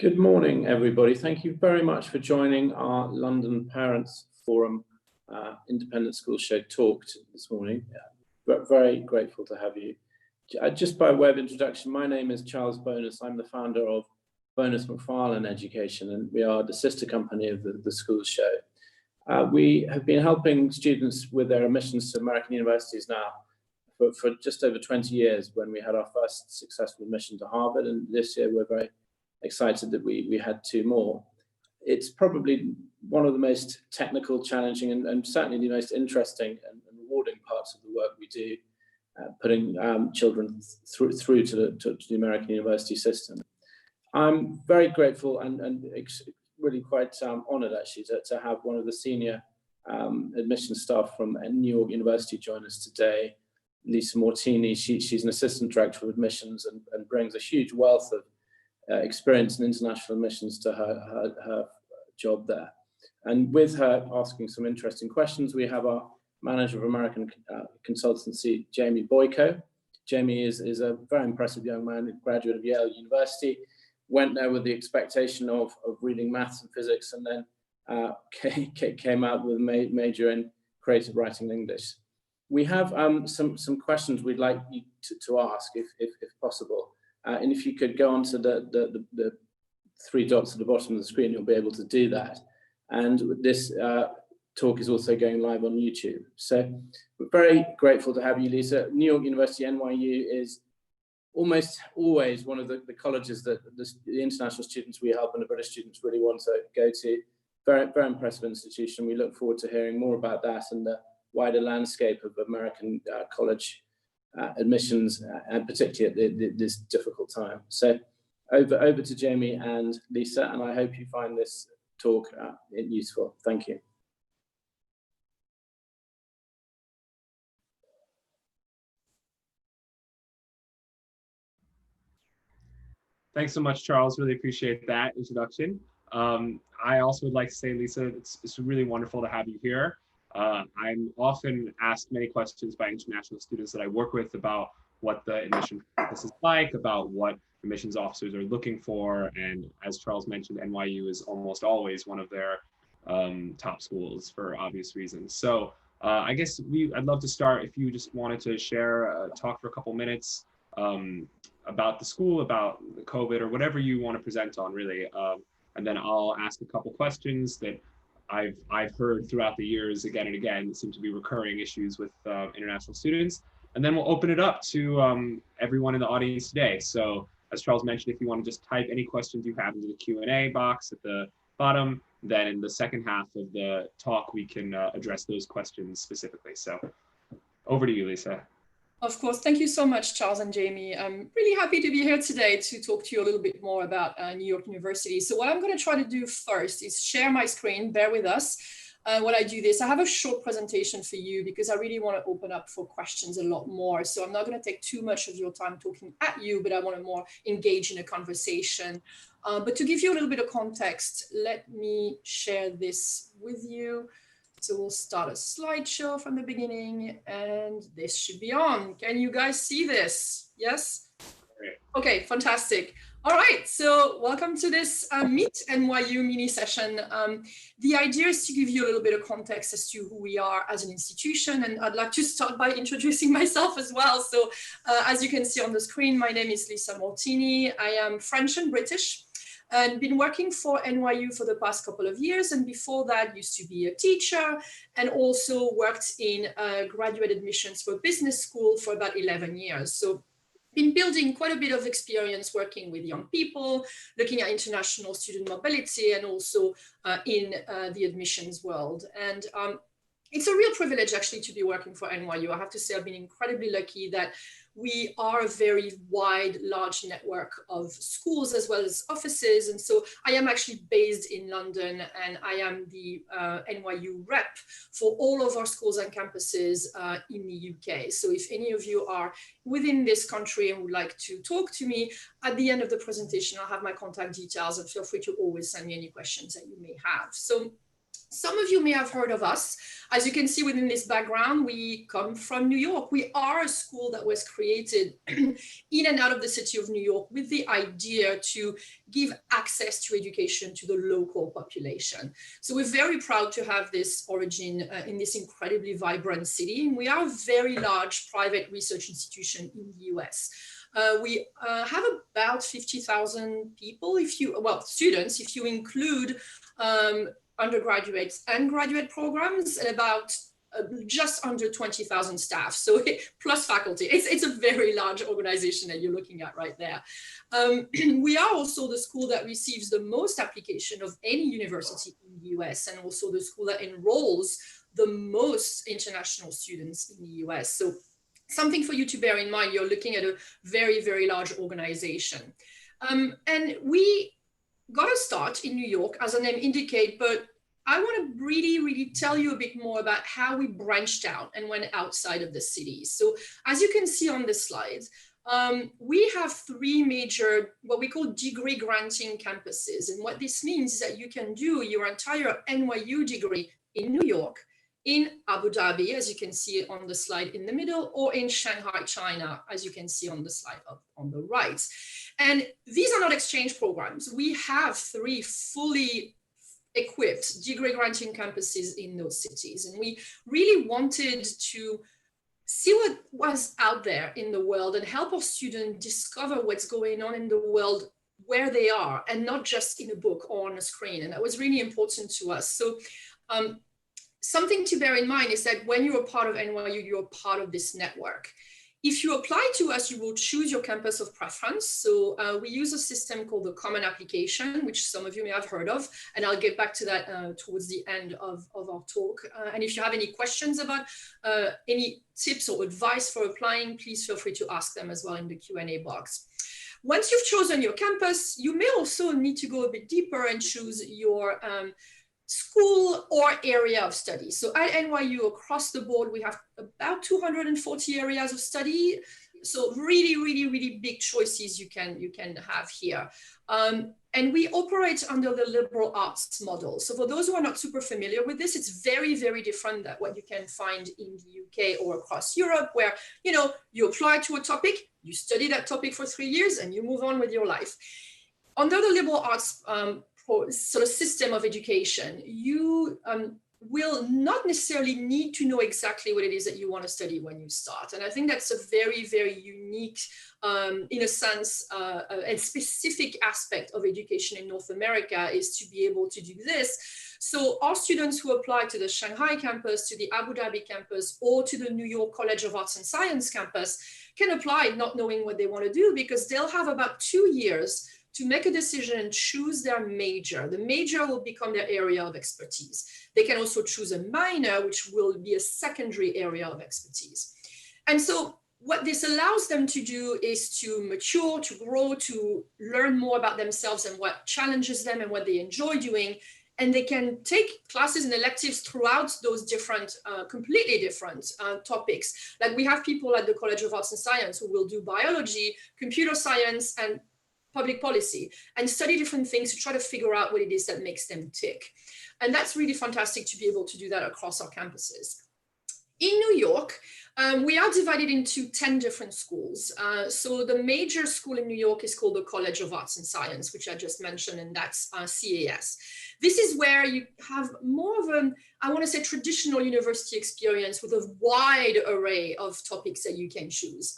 Good morning, everybody. Thank you very much for joining our London Parents Forum Independent School Show talk this morning. Very grateful to have you. Just by way of introduction, my name is Charles Bonus. I'm the founder of Bonus McFarlane Education, and we are the sister company of the school show. We have been helping students with their admissions to American universities now for just over 20 years, when we had our first successful admission to Harvard, and this year we're very excited that we had two more. It's probably one of the most technical, challenging, and certainly the most interesting and rewarding parts of the work we do, putting children through to the American university system. I'm very grateful and really quite honored actually to have one of the senior admissions staff from New York University join us today, Lisa Mortini. She's an assistant director of admissions and brings a huge wealth of experience in international admissions to her job there. And with her asking some interesting questions, we have our manager of American consultancy, Jamie Boyko. Jamie is a very impressive young man, a graduate of Yale University, went there with the expectation of reading maths and physics, and then came out with a major in creative writing and English. We have some questions we'd like you to ask, if possible. And if you could go on to the three dots at the bottom of the screen, you'll be able to do that. And this talk is also going live on YouTube. So we're very grateful to have you, Lisa. New York University, NYU, is almost always one of the colleges that the international students we help and the British students really want to go to. Very impressive institution. We look forward to hearing more about that and the wider landscape of American college admissions, and particularly at this difficult time. So over to Jamie and Lisa, and I hope you find this talk useful. Thank you. Thanks so much, Charles. Really appreciate that introduction. I also would like to say, Lisa, it's really wonderful to have you here. I'm often asked many questions by international students that I work with about what the admission process is like, about what admissions officers are looking for. And as Charles mentioned, NYU is almost always one of their top schools for obvious reasons. So I guess I'd love to start if you just wanted to share, talk for a couple minutes about the school, about COVID, or whatever you want to present on, really. And then I'll ask a couple questions that I've heard throughout the years again and again seem to be recurring issues with international students. And then we'll open it up to everyone in the audience today. So as Charles mentioned, if you want to just type any questions you have into the Q&A box at the bottom, then in the second half of the talk, we can address those questions specifically. So over to you, Lisa. Of course. Thank you so much, Charles and Jamie. I'm really happy to be here today to talk to you a little bit more about New York University. So what I'm going to try to do first is share my screen. Bear with us. When I do this, I have a short presentation for you because I really want to open up for questions a lot more. So I'm not going to take too much of your time talking at you, but I want to more engage in a conversation. But to give you a little bit of context, let me share this with you. So we'll start a slideshow from the beginning, and this should be on. Can you guys see this? Yes? Okay, fantastic. All right, so welcome to this Meet NYU mini session. The idea is to give you a little bit of context as to who we are as an institution, and I'd like to start by introducing myself as well. So as you can see on the screen, my name is Lisa Mortini. I am French and British, and been working for NYU for the past couple of years. And before that, used to be a teacher and also worked in graduate admissions for business school for about 11 years. So been building quite a bit of experience working with young people, looking at international student mobility, and also in the admissions world. And it's a real privilege actually to be working for NYU. I have to say I've been incredibly lucky that we are a very wide, large network of schools as well as offices. And so I am actually based in London, and I am the NYU rep for all of our schools and campuses in the UK. So if any of you are within this country and would like to talk to me, at the end of the presentation, I'll have my contact details, and feel free to always send me any questions that you may have. So Some of you may have heard of us. As you can see within this background, we come from New York. We are a school that was created in and out of the city of New York with the idea to give access to education to the local population. So we're very proud to have this origin in this incredibly vibrant city. And we are a very large private research institution in the US. We have about 50,000 people, students, if you include undergraduates and graduate programs, and about just under 20,000 staff. So plus faculty, it's a very large organization that you're looking at right there. We are also the school that receives the most application of any university in the US, and also the school that enrolls the most international students in the US. So something for you to bear in mind, you're looking at a very, very large organization. And we got a start in New York, as the name indicates, but I want to really tell you a bit more about how we branched out and went outside of the city. So as you can see on this slide, we have three major, what we call degree granting campuses. And what this means is that you can do your entire NYU degree in New York, in Abu Dhabi, as you can see on the slide in the middle, or in Shanghai, China, as you can see on the slide up on the right. And these are not exchange programs. We have three fully equipped degree granting campuses in those cities. And we really wanted to see what was out there in the world and help our students discover what's going on in the world where they are, and not just in a book or on a screen. And that was really important to us. So something to bear in mind is that when you're a part of NYU, you're a part of this network. If you apply to us, you will choose your campus of preference. So we use a system called the Common Application, which some of you may have heard of, and I'll get back to that towards the end of our talk. And if you have any questions about any tips or advice for applying, please feel free to ask them as well in the Q&A box. Once you've chosen your campus, you may also need to go a bit deeper and choose your school or area of study. So at NYU, across the board, we have about 240 areas of study. So really big choices you can have here. And we operate under the liberal arts model. So for those who are not super familiar with this, it's very different than what you can find in the UK or across Europe, where you apply to a topic, you study that topic for 3 years, and you move on with your life. Under the liberal arts sort of system of education, you will not necessarily need to know exactly what it is that you want to study when you start. And I think that's a very unique, in a sense, and specific aspect of education in North America, is to be able to do this. So our students who apply to the Shanghai campus, to the Abu Dhabi campus, or to the New York College of Arts and Science campus can apply not knowing what they want to do, because they'll have about 2 years to make a decision and choose their major. The major will become their area of expertise. They can also choose a minor, which will be a secondary area of expertise. And so what this allows them to do is to mature, to grow, to learn more about themselves and what challenges them and what they enjoy doing. And they can take classes and electives throughout those different, completely different topics. Like we have people at the College of Arts and Science who will do biology, computer science, and public policy, and study different things to try to figure out what it is that makes them tick. And that's really fantastic to be able to do that across our campuses. In New York, we are divided into 10 different schools. So the major school in New York is called the College of Arts and Science, which I just mentioned, and that's CAS. This is where you have more of an, I want to say, traditional university experience with a wide array of topics that you can choose.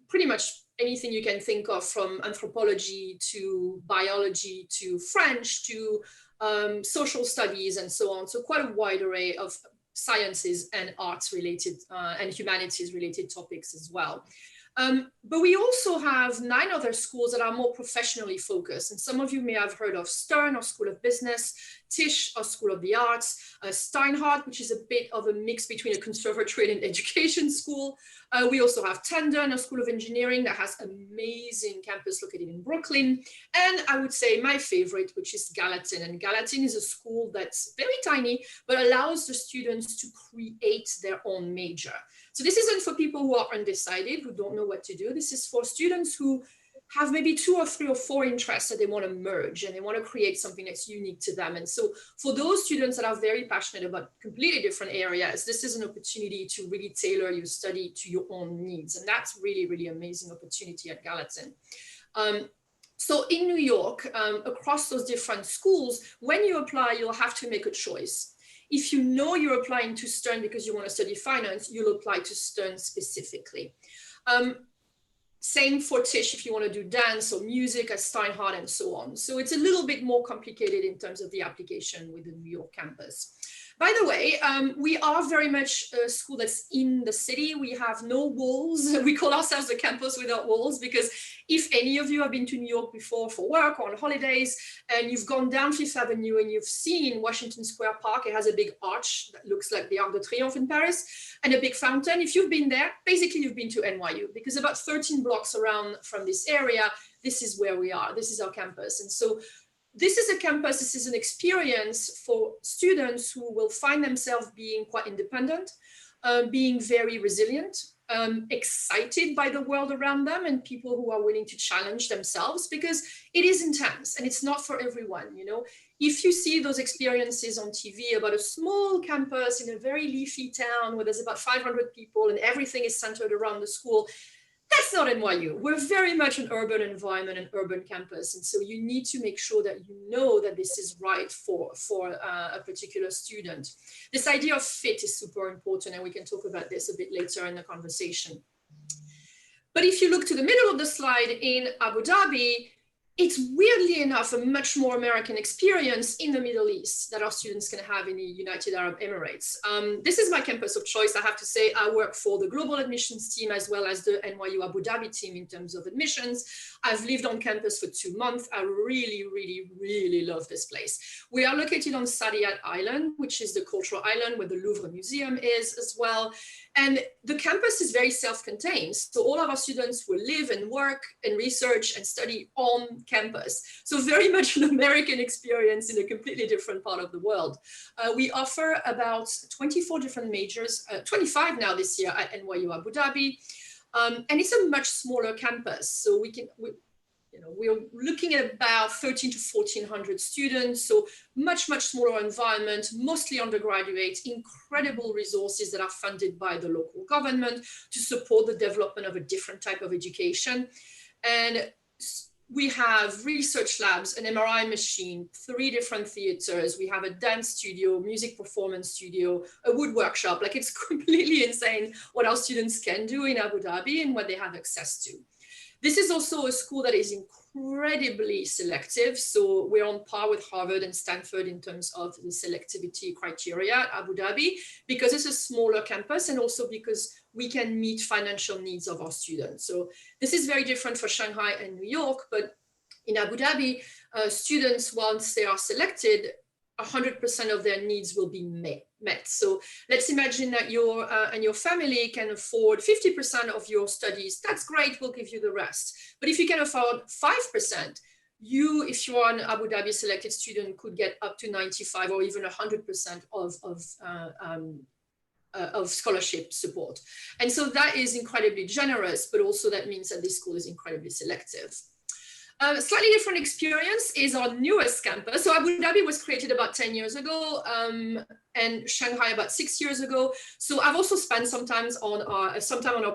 Pretty much anything you can think of, from anthropology to biology to French to social studies and so on. So quite a wide array of sciences and arts related and humanities related topics as well. But we also have 9 other schools that are more professionally focused. And some of you may have heard of Stern, or School of Business, Tisch, or School of the Arts, Steinhardt, which is a bit of a mix between a conservatory and education school. We also have Tandon, a School of Engineering that has amazing campus located in Brooklyn. And I would say my favorite, which is Gallatin. And Gallatin is a school that's very tiny, but allows the students to create their own major. So this isn't for people who are undecided, who don't know what to do. This is for students who have maybe 2 or 3 or 4 interests that they want to merge, and they want to create something that's unique to them. And so for those students that are very passionate about completely different areas, this is an opportunity to really tailor your study to your own needs. And that's really, really amazing opportunity at Gallatin. So in New York, across those different schools, when you apply, you'll have to make a choice. If you know you're applying to Stern because you want to study finance, you'll apply to Stern specifically. Same for Tisch if you want to do dance or music at Steinhardt and so on. So it's a little bit more complicated in terms of the application with the New York campus. By the way, we are very much a school that's in the city. We have no walls. We call ourselves the campus without walls, because if any of you have been to New York before for work or on holidays, and you've gone down Fifth Avenue and you've seen Washington Square Park, it has a big arch that looks like the Arc de Triomphe in Paris, and a big fountain. If you've been there, basically you've been to NYU, because about 13 blocks around from this area, this is where we are. This is our campus. And so this is a campus, this is an experience for students who will find themselves being quite independent, being very resilient, excited by the world around them, and people who are willing to challenge themselves, because it is intense and it's not for everyone. You know, if you see those experiences on TV about a small campus in a very leafy town where there's about 500 people and everything is centered around the school, that's not NYU. We're very much an urban environment, an urban campus. And so you need to make sure that you know that this is right for a particular student. This idea of fit is super important, and we can talk about this a bit later in the conversation. But if you look to the middle of the slide in Abu Dhabi, it's weirdly enough a much more American experience in the Middle East that our students can have in the United Arab Emirates. This is my campus of choice. I have to say I work for the global admissions team as well as the NYU Abu Dhabi team in terms of admissions. I've lived on campus for 2 months. I really, really, really love this place. We are located on Saadiyat Island, which is the cultural island where the Louvre Museum is as well. And the campus is very self-contained. So all of our students will live and work and research and study on campus. So very much an American experience in a completely different part of the world. We offer about 24 different majors, 25 now this year at NYU Abu Dhabi. And it's a much smaller campus. So we're looking at about 13 to 1400 students, so much smaller environment, mostly undergraduates, incredible resources that are funded by the local government to support the development of a different type of education. And we have research labs, an MRI machine, 3 different theaters. We have a dance studio, music performance studio, a wood workshop. Like, it's completely insane what our students can do in Abu Dhabi and what they have access to. This is also a school that is incredibly selective. So we're on par with Harvard and Stanford in terms of the selectivity criteria at Abu Dhabi, because it's a smaller campus and also because we can meet financial needs of our students. So this is very different for Shanghai and New York, but in Abu Dhabi, students, once they are selected, 100% of their needs will be met. So let's imagine that you and your family can afford 50% of your studies. That's great, we'll give you the rest. But if you can afford 5%, if you're an Abu Dhabi selected student, could get up to 95 or even 100% of scholarship support. And so that is incredibly generous, but also that means that this school is incredibly selective. A slightly different experience is our newest campus. So Abu Dhabi was created about 10 years ago and Shanghai about 6 years ago. So I've also spent some time on our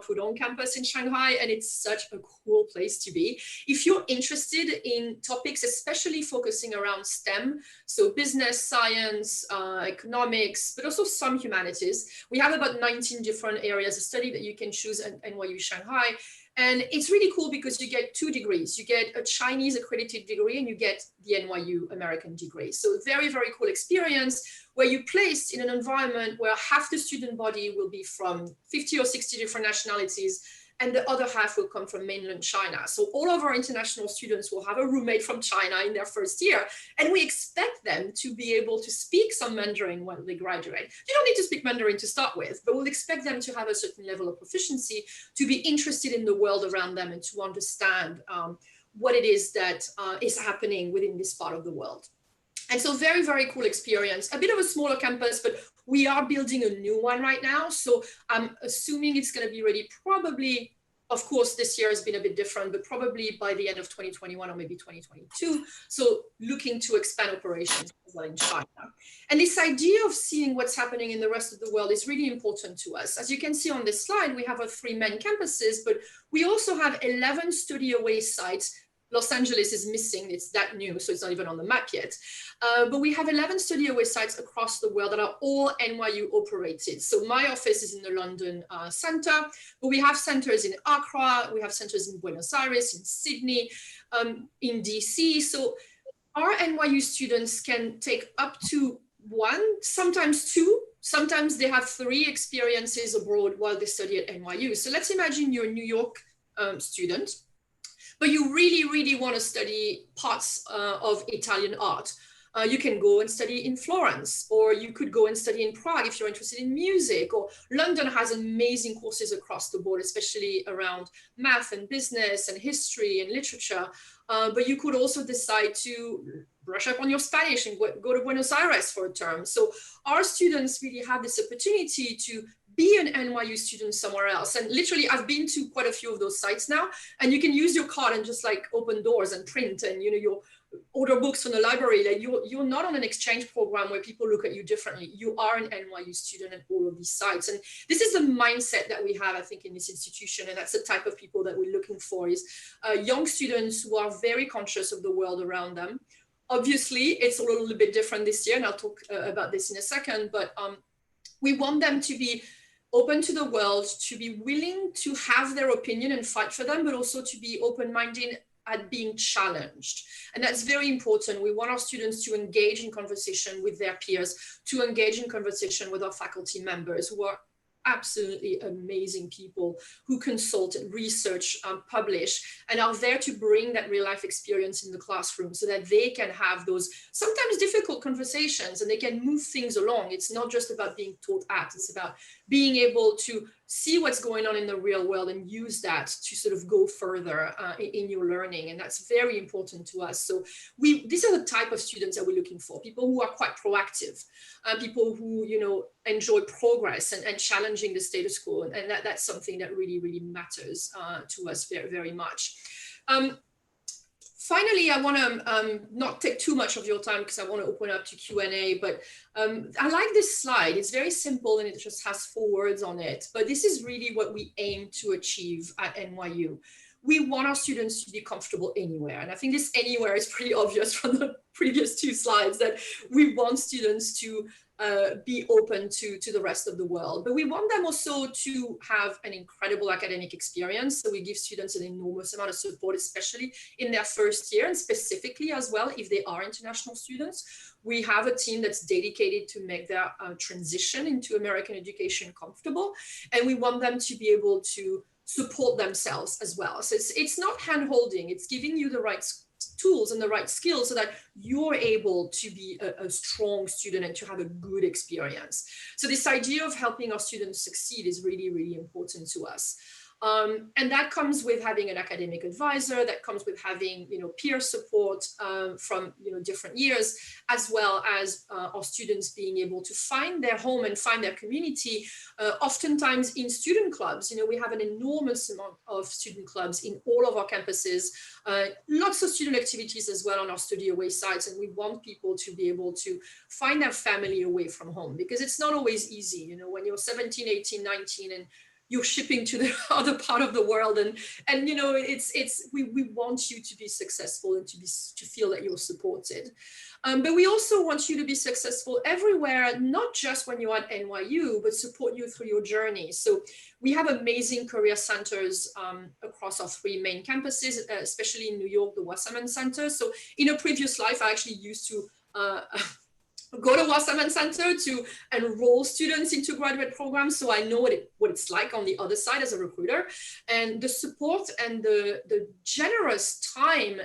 Pudong campus in Shanghai, and it's such a cool place to be. If you're interested in topics, especially focusing around STEM, so business, science, economics, but also some humanities, we have about 19 different areas of study that you can choose at NYU Shanghai. And it's really cool because you get 2 degrees. You get a Chinese accredited degree and you get the NYU American degree. So very, very cool experience where you're placed in an environment where half the student body will be from 50 or 60 different nationalities, and the other half will come from mainland China. So all of our international students will have a roommate from China in their first year, and we expect them to be able to speak some Mandarin when they graduate. You don't need to speak Mandarin to start with, but we'll expect them to have a certain level of proficiency, to be interested in the world around them and to understand what it is that is happening within this part of the world. And so very, very cool experience. A bit of a smaller campus, but we are building a new one right now. So I'm assuming it's going to be ready probably Of course, this year has been a bit different, but probably by the end of 2021 or maybe 2022. So looking to expand operations as well in China. And this idea of seeing what's happening in the rest of the world is really important to us. As you can see on this slide, we have our 3 main campuses, but we also have 11 study away sites. Los Angeles is missing, it's that new, so it's not even on the map yet. But we have 11 study away sites across the world that are all NYU operated. So my office is in the London center, but we have centers in Accra, we have centers in Buenos Aires, in Sydney, in DC. So our NYU students can take up to 1, sometimes 2, sometimes they have 3 experiences abroad while they study at NYU. So let's imagine you're a New York student, but you really, really want to study parts of Italian art. You can go and study in Florence, or you could go and study in Prague if you're interested in music, or London has amazing courses across the board, especially around math and business and history and literature. But you could also decide to brush up on your Spanish and go to Buenos Aires for a term. So our students really have this opportunity to be an NYU student somewhere else. And literally, I've been to quite a few of those sites now, and you can use your card and just like open doors and print, and you'll order books from the library. Like you're not on an exchange program where people look at you differently. You are an NYU student at all of these sites. And this is the mindset that we have, I think, in this institution. And that's the type of people that we're looking for, is young students who are very conscious of the world around them. Obviously, it's a little bit different this year, and I'll talk about this in a second, but we want them to be open to the world, to be willing to have their opinion and fight for them, but also to be open-minded at being challenged. And that's very important. We want our students to engage in conversation with their peers, to engage in conversation with our faculty members, who are absolutely amazing people who consult and research, publish, and are there to bring that real life experience in the classroom so that they can have those sometimes difficult conversations and they can move things along. It's not just about being taught at, it's about being able to see what's going on in the real world and use that to sort of go further in your learning. And that's very important to us. So these are the type of students that we're looking for, people who are quite proactive, people who, enjoy progress and challenging the status quo. And that's something that really, really matters to us very, very much. Finally, I want to not take too much of your time because I want to open up to Q&A, but I like this slide. It's very simple and it just has 4 words on it, but this is really what we aim to achieve at NYU. We want our students to be comfortable anywhere. And I think this anywhere is pretty obvious from the previous 2 slides, that we want students to be open to the rest of the world. But we want them also to have an incredible academic experience. So we give students an enormous amount of support, especially in their first year, and specifically as well if they are international students. We have a team that's dedicated to make their transition into American education comfortable. And we want them to be able to support themselves as well. So it's not hand-holding, it's giving you the right tools and the right skills so that you're able to be a strong student and to have a good experience. So this idea of helping our students succeed is really, really important to us. And that comes with having an academic advisor, that comes with having, peer support from, different years, as well as our students being able to find their home and find their community, oftentimes in student clubs. We have an enormous amount of student clubs in all of our campuses, lots of student activities as well on our study away sites. And we want people to be able to find their family away from home, because it's not always easy, when you're 17, 18, 19, and you're shipping to the other part of the world, and we want you to be successful and to feel that you're supported. But we also want you to be successful everywhere, not just when you're at NYU, but support you through your journey. So we have amazing career centers across our 3 main campuses, especially in New York, the Wasserman Center. So in a previous life, I actually used to go to Wasserman Center to enroll students into graduate programs. So I know what it's like on the other side as a recruiter, and the support and the generous time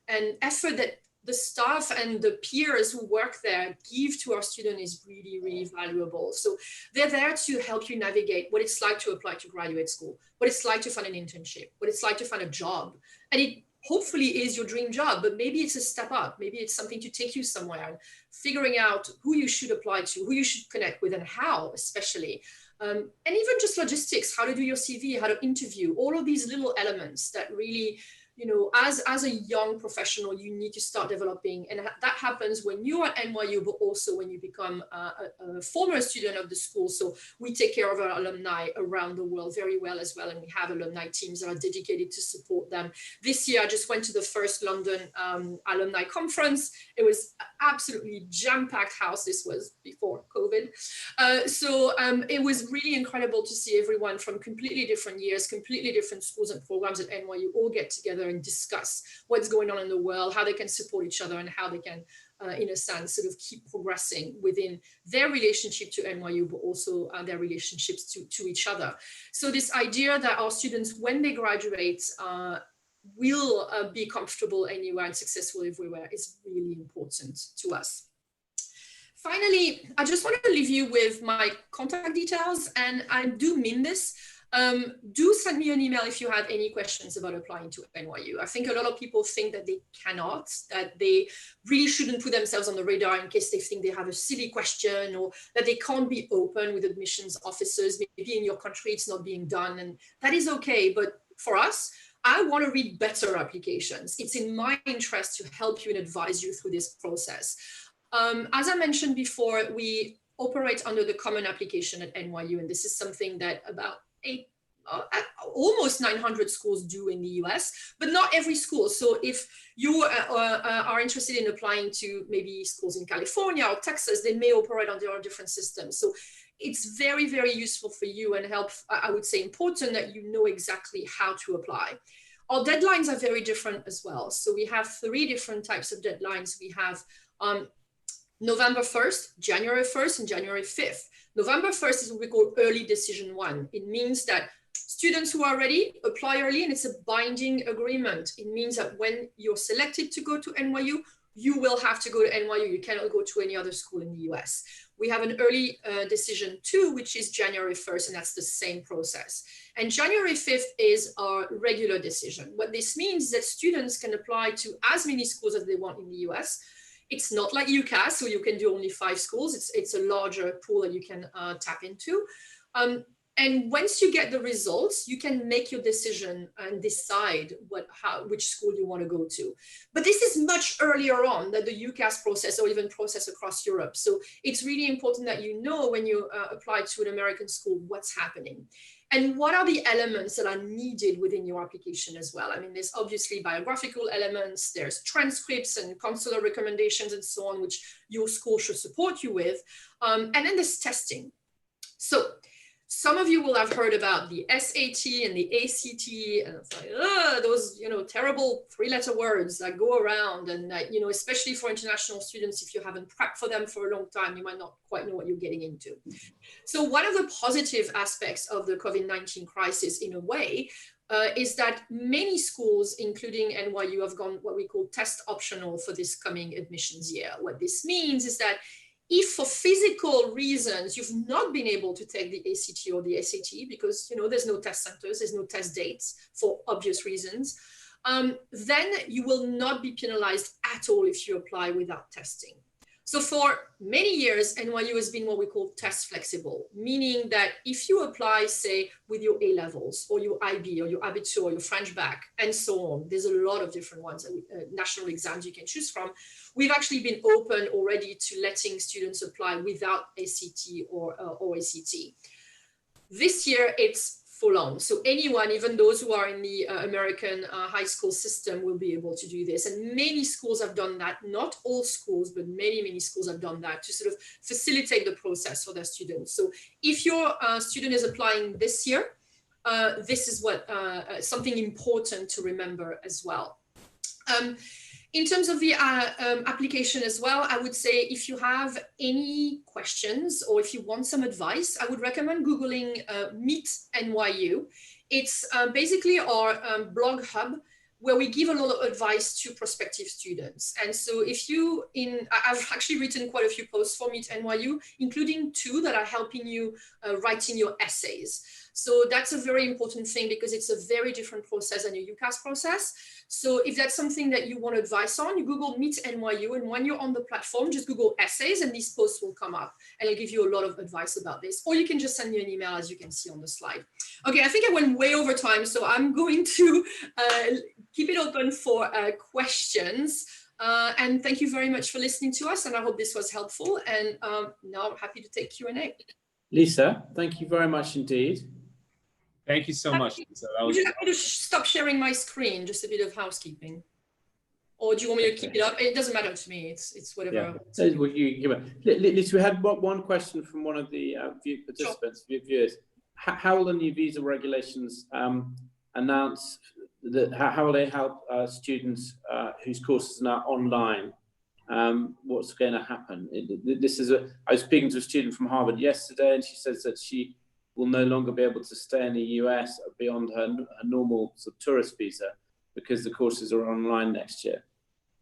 and effort that the staff and the peers who work there give to our students is really, really valuable. So they're there to help you navigate what it's like to apply to graduate school, what it's like to find an internship, what it's like to find a job. And it hopefully is your dream job, but maybe it's a step up. Maybe it's something to take you somewhere, and figuring out who you should apply to, who you should connect with, and how, especially. and even just logistics, how to do your CV, how to interview, all of these little elements that really, you know, as a young professional, you need to start developing. And that happens when you're at NYU, but also when you become a former student of the school. So we take care of our alumni around the world very well as well. And we have alumni teams that are dedicated to support them. This year, I just went to the first London alumni conference. It was absolutely jam-packed house. This was before COVID. So it was really incredible to see everyone from completely different years, completely different schools and programs at NYU all get together and discuss what's going on in the world, how they can support each other, and how they can, in a sense, sort of keep progressing within their relationship to NYU, but also their relationships to each other. So this idea that our students, when they graduate, will be comfortable anywhere and successful everywhere is really important to us. Finally, I just wanted to leave you with my contact details, and I do mean this. Do send me an email if you have any questions about applying to NYU. I think a lot of people think that they cannot, that they really shouldn't put themselves on the radar in case they think they have a silly question, or that they can't be open with admissions officers. Maybe in your country it's not being done, and that is okay. But for us, I want to read better applications. It's in my interest to help you and advise you through this process. As I mentioned before, we operate under the common application at NYU, and this is something that about almost 900 schools do in the US, but not every school. So if you are interested in applying to maybe schools in California or Texas, they may operate under a different system. So it's very, very useful for you and I would say important that you know exactly how to apply. Our deadlines are very different as well. So we have 3 different types of deadlines. We have November 1st, January 1st, and January 5th. November 1st is what we call early decision 1. It means that students who are ready apply early, and it's a binding agreement. It means that when you're selected to go to NYU, you will have to go to NYU. You cannot go to any other school in the US. We have an early decision 2, which is January 1st, and that's the same process. And January 5th is our regular decision. What this means is that students can apply to as many schools as they want in the US. It's not like UCAS, so you can do only 5 schools. It's a larger pool that you can tap into. And once you get the results, you can make your decision and decide which school you want to go to. But this is much earlier on than the UCAS process or even process across Europe. So it's really important that you know when you apply to an American school, what's happening. And what are the elements that are needed within your application as well? I mean, there's obviously biographical elements, there's transcripts and consular recommendations and so on, which your school should support you with. And then there's testing. So some of you will have heard about the SAT and the ACT, and it's like, those, terrible 3-letter words that go around, and that, especially for international students, if you haven't prepped for them for a long time, you might not quite know what you're getting into. So one of the positive aspects of the COVID-19 crisis, in a way, is that many schools, including NYU, have gone what we call test optional for this coming admissions year. What this means is that if for physical reasons you've not been able to take the ACT or the SAT because there's no test centers, there's no test dates for obvious reasons, then you will not be penalized at all if you apply without testing. So for many years, NYU has been what we call test flexible, meaning that if you apply, say, with your A-levels or your IB or your Abitur or your French bac and so on, there's a lot of different ones, national exams you can choose from. We've actually been open already to letting students apply without ACT or ACT. This year, it's full on. So anyone, even those who are in the American high school system, will be able to do this. And many schools have done that. Not all schools, but many schools have done that to sort of facilitate the process for their students. So if your student is applying this year, this is what something important to remember as well. In terms of the application as well, I would say if you have any questions or if you want some advice, I would recommend Googling Meet NYU. It's basically our blog hub where we give a lot of advice to prospective students. And so I've actually written quite a few posts for Meet NYU, including 2 that are helping you writing your essays. So that's a very important thing because it's a very different process than a UCAS process. So if that's something that you want advice on, you Google Meet NYU, and when you're on the platform, just Google essays and these posts will come up and it'll give you a lot of advice about this. Or you can just send me an email, as you can see on the slide. Okay, I think I went way over time, so I'm going to keep it open for questions. And thank you very much for listening to us, and I hope this was helpful. And now I'm happy to take Q&A. Lisa, thank you very much indeed. Thank you so much, Lisa. Would you like me to stop sharing my screen? Just a bit of housekeeping. Or do you want me to keep it up? It doesn't matter to me. It's whatever. Yeah. Lisa, we had one question from one of the participants, viewers. How will the new visa regulations announce that? How will they help students whose courses are now online? What's going to happen? I was speaking to a student from Harvard yesterday, and she says that she will no longer be able to stay in the US beyond her normal sort of tourist visa because the courses are online next year.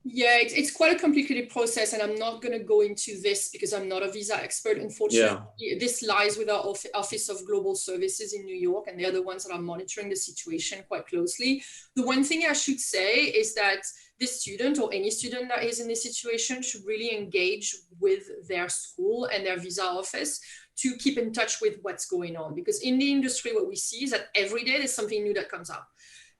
Yeah, it's quite a complicated process, and I'm not going to go into this because I'm not a visa expert, unfortunately. Yeah. This lies with our Office of Global Services in New York, and they're the ones that are monitoring the situation quite closely. The one thing I should say is that this student, or any student that is in this situation, should really engage with their school and their visa office to keep in touch with what's going on. Because in the industry, what we see is that every day there's something new that comes up.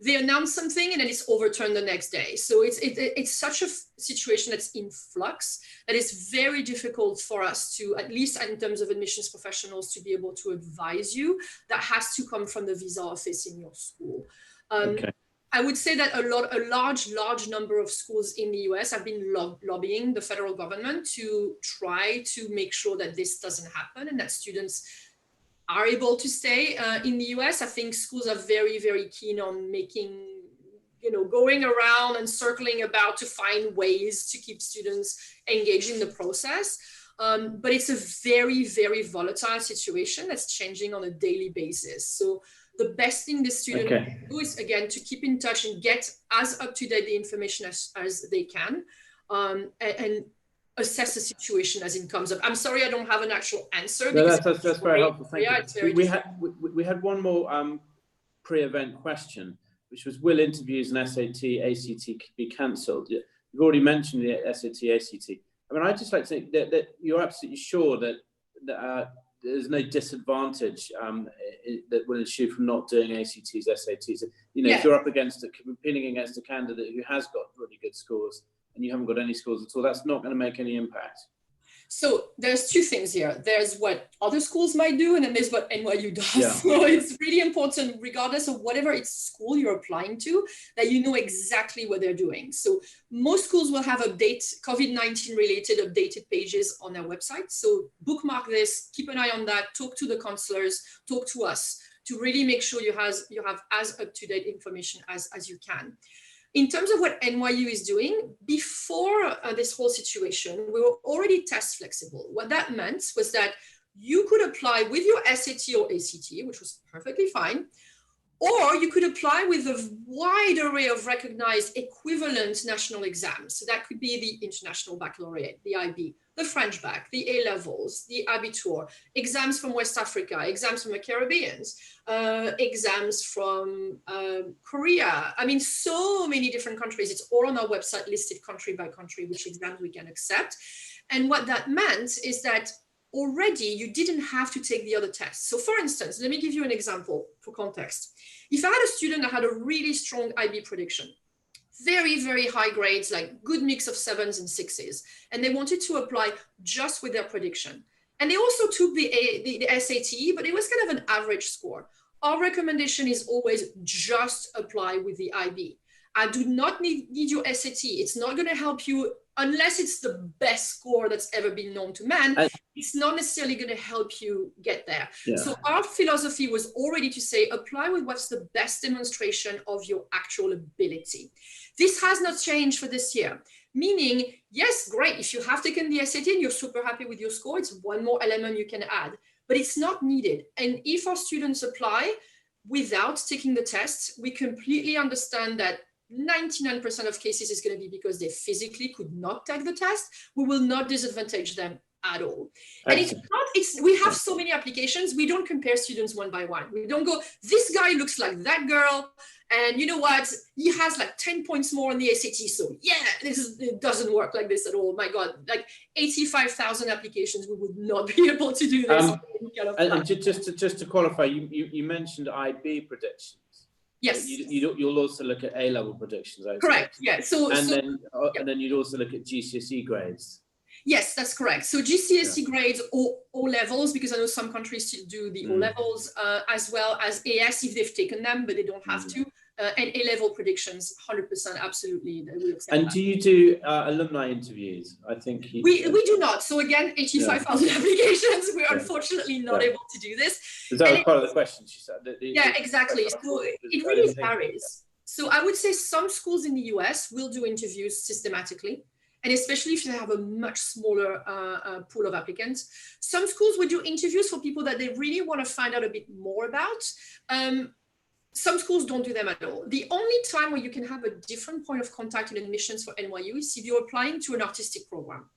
They announce something and then it's overturned the next day. So it's such a situation that's in flux that it's very difficult for us to, at least in terms of admissions professionals, to be able to advise you. That has to come from the visa office in your school. Okay. I would say that a large number of schools in the US have been lobbying the federal government to try to make sure that this doesn't happen and that students are able to stay in the US. I think schools are very, very keen on making, going around and circling about to find ways to keep students engaged in the process. But it's a very, very volatile situation that's changing on a daily basis. So the best thing the student can do is, again, to keep in touch and get as up-to-date the information as they can, and assess the situation as it comes up. I'm sorry, I don't have an actual answer. No, that's very helpful. Thank you. We had one more pre-event question, which was, will interviews and SAT, ACT be cancelled? You've already mentioned the SAT, ACT. I mean, I'd just like to say that you're absolutely sure that there's no disadvantage that will ensue from not doing ACTs, SATs. If you're up against competing against a candidate who has got really good scores, and you haven't got any scores at all, that's not going to make any impact. So there's two things here. There's what other schools might do, and then there's what NYU does. Yeah. So it's really important, regardless of whatever school you're applying to, that you know exactly what they're doing. So most schools will have COVID-19 related updated pages on their website. So bookmark this, keep an eye on that, talk to the counselors, talk to us to really make sure you have as up-to-date information as you can. In terms of what NYU is doing, before this whole situation, we were already test flexible. What that meant was that you could apply with your SAT or ACT, which was perfectly fine, or you could apply with a wide array of recognized equivalent national exams. So that could be the International Baccalaureate, the IB, the French Bac, the A-levels, the Abitur, exams from West Africa, exams from the Caribbean, exams from Korea. I mean, so many different countries. It's all on our website, listed country by country, which exams we can accept. And what that meant is that already you didn't have to take the other tests. So for instance, let me give you an example for context. If I had a student that had a really strong IB prediction, very, very high grades, like good mix of 7s and 6s, and they wanted to apply just with their prediction. And they also took the SAT, but it was kind of an average score. Our recommendation is always just apply with the IB. I do not need your SAT. It's not going to help you unless it's the best score that's ever been known to man. It's not necessarily going to help you get there. Yeah. So our philosophy was already to say, apply with what's the best demonstration of your actual ability. This has not changed for this year. Meaning, yes, great. If you have taken the SAT and you're super happy with your score, it's one more element you can add, but it's not needed. And if our students apply without taking the test, we completely understand that 99% of cases is going to be because they physically could not take the test. We will not disadvantage them at all. And we have so many applications, we don't compare students one by one. We don't go, this guy looks like that girl, and you know what, he has like 10 points more on the SAT, so yeah, it doesn't work like this at all. My God, like 85,000 applications, we would not be able to do this. And just to qualify, you mentioned IB predictions. Yes. You'll also look at A-level predictions. Correct. Yeah. And then you'd also look at GCSE grades. Yes, that's correct. So GCSE grades or O levels, because I know some countries still do the O levels, as well as AS if they've taken them, but they don't have to. And A-level predictions, 100%, absolutely. And do you do alumni interviews? I think we do not. So again, 85,000 applications. We're unfortunately not able to do this. Is that part of the question? She said. Exactly. So it really varies. So I would say some schools in the US will do interviews systematically, and especially if they have a much smaller pool of applicants. Some schools will do interviews for people that they really want to find out a bit more about. Some schools don't do them at all. The only time where you can have a different point of contact in admissions for NYU is if you're applying to an artistic program.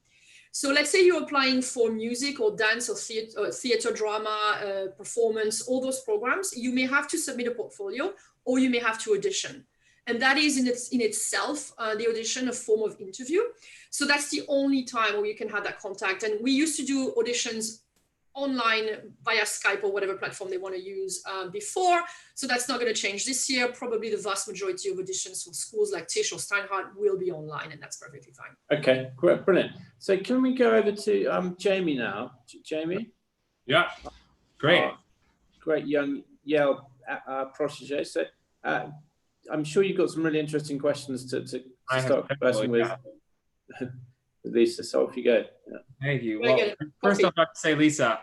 So let's say you're applying for music or dance or theater drama, performance, all those programs, you may have to submit a portfolio or you may have to audition. And that is in itself, the audition, a form of interview. So that's the only time where you can have that contact. And we used to do auditions online via Skype or whatever platform they want to use before. So that's not going to change this year. Probably the vast majority of auditions for schools like Tisch or Steinhardt will be online, and that's perfectly fine. Okay, great, brilliant. So can we go over to Jamie now? Jamie? Yeah, great. Great young Yale protege. So I'm sure you've got some really interesting questions to start conversing with. Lisa, so off you go. Yeah. Thank you. Well, first off, I have to say, Lisa,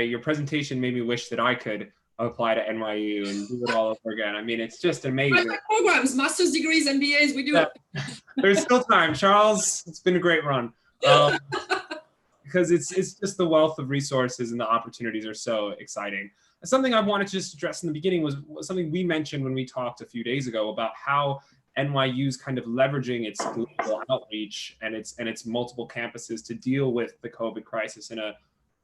your presentation made me wish that I could apply to NYU and do it all over again. I mean, it's just amazing. Programs, master's degrees, MBAs, we do it. There's still time, Charles. It's been a great run. Because it's just the wealth of resources and the opportunities are so exciting. Something I wanted to just address in the beginning was something we mentioned when we talked a few days ago about how NYU's kind of leveraging its global outreach and its multiple campuses to deal with the COVID crisis in a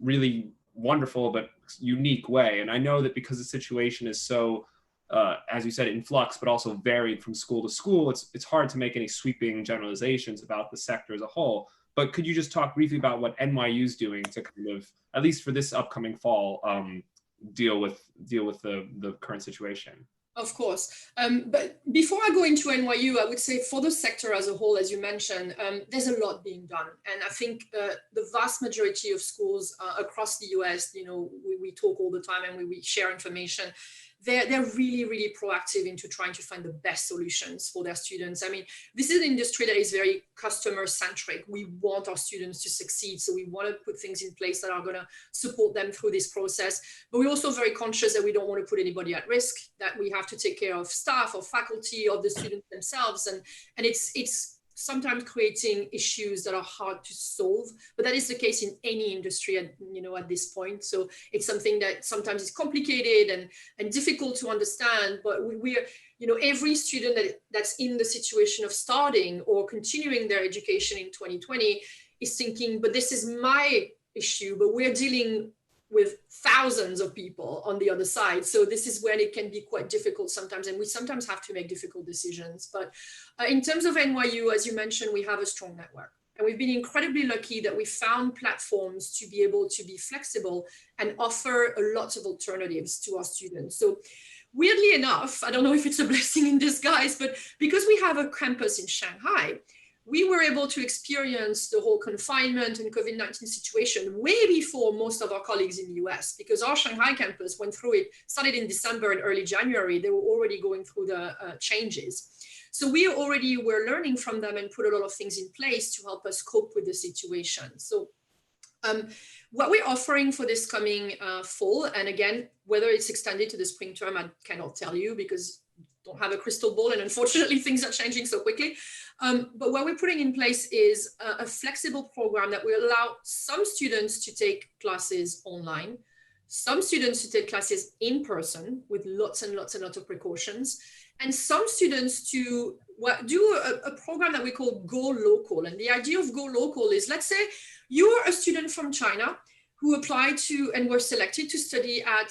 really wonderful but unique way. And I know that because the situation is so, as you said, in flux, but also varied from school to school, it's hard to make any sweeping generalizations about the sector as a whole. But could you just talk briefly about what NYU's doing to kind of, at least for this upcoming fall, deal with the current situation? Of course. But before I go into NYU, I would say for the sector as a whole, as you mentioned, there's a lot being done. And I think the vast majority of schools across the US, we talk all the time and we share information. They're really, really proactive into trying to find the best solutions for their students. I mean, this is an industry that is very customer centric. We want our students to succeed. So we want to put things in place that are going to support them through this process. But we're also very conscious that we don't want to put anybody at risk, that we have to take care of staff or faculty, of the students themselves. And it's sometimes creating issues that are hard to solve, but that is the case in any industry at this point. So it's something that sometimes is complicated and difficult to understand, but we're, every student that's in the situation of starting or continuing their education in 2020 is thinking, but this is my issue, but we're dealing with thousands of people on the other side. So this is when it can be quite difficult sometimes, and we sometimes have to make difficult decisions. But in terms of NYU, as you mentioned, we have a strong network. And we've been incredibly lucky that we found platforms to be able to be flexible and offer a lot of alternatives to our students. So weirdly enough, I don't know if it's a blessing in disguise, but because we have a campus in Shanghai, we were able to experience the whole confinement and COVID-19 situation way before most of our colleagues in the US, because our Shanghai campus went through it, started in December and early January, they were already going through the changes. So we already were learning from them and put a lot of things in place to help us cope with the situation. So what we're offering for this coming fall, and again, whether it's extended to the spring term, I cannot tell you because I don't have a crystal ball and unfortunately things are changing so quickly. But what we're putting in place is a flexible program that will allow some students to take classes online, some students to take classes in person with lots and lots of precautions, and some students to do a program that we call Go Local. And the idea of Go Local is, let's say you're a student from China who applied to and were selected to study at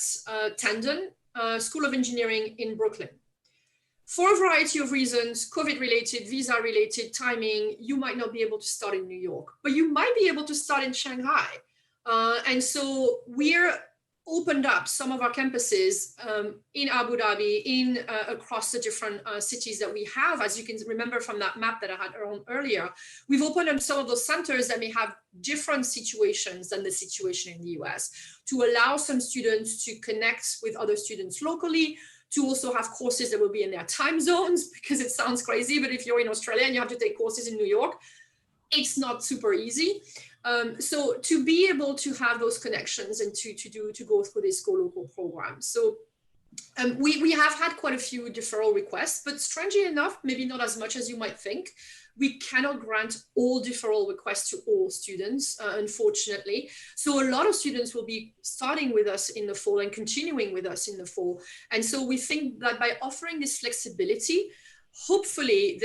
Tandon School of Engineering in Brooklyn. For a variety of reasons, COVID-related, visa-related, timing, you might not be able to start in New York, but you might be able to start in Shanghai. And so we're opened up some of our campuses in Abu Dhabi, across the different cities that we have. As you can remember from that map that I had earlier, we've opened up some of those centers that may have different situations than the situation in the US, to allow some students to connect with other students locally, to also have courses that will be in their time zones, because it sounds crazy, but if you're in Australia and you have to take courses in New York, it's not super easy. So to be able to have those connections and to go through this Go Local program. So we have had quite a few deferral requests, but strangely enough, maybe not as much as you might think. We cannot grant all deferral requests to all students, unfortunately. So a lot of students will be starting with us in the fall and continuing with us in the fall. And so we think that by offering this flexibility, hopefully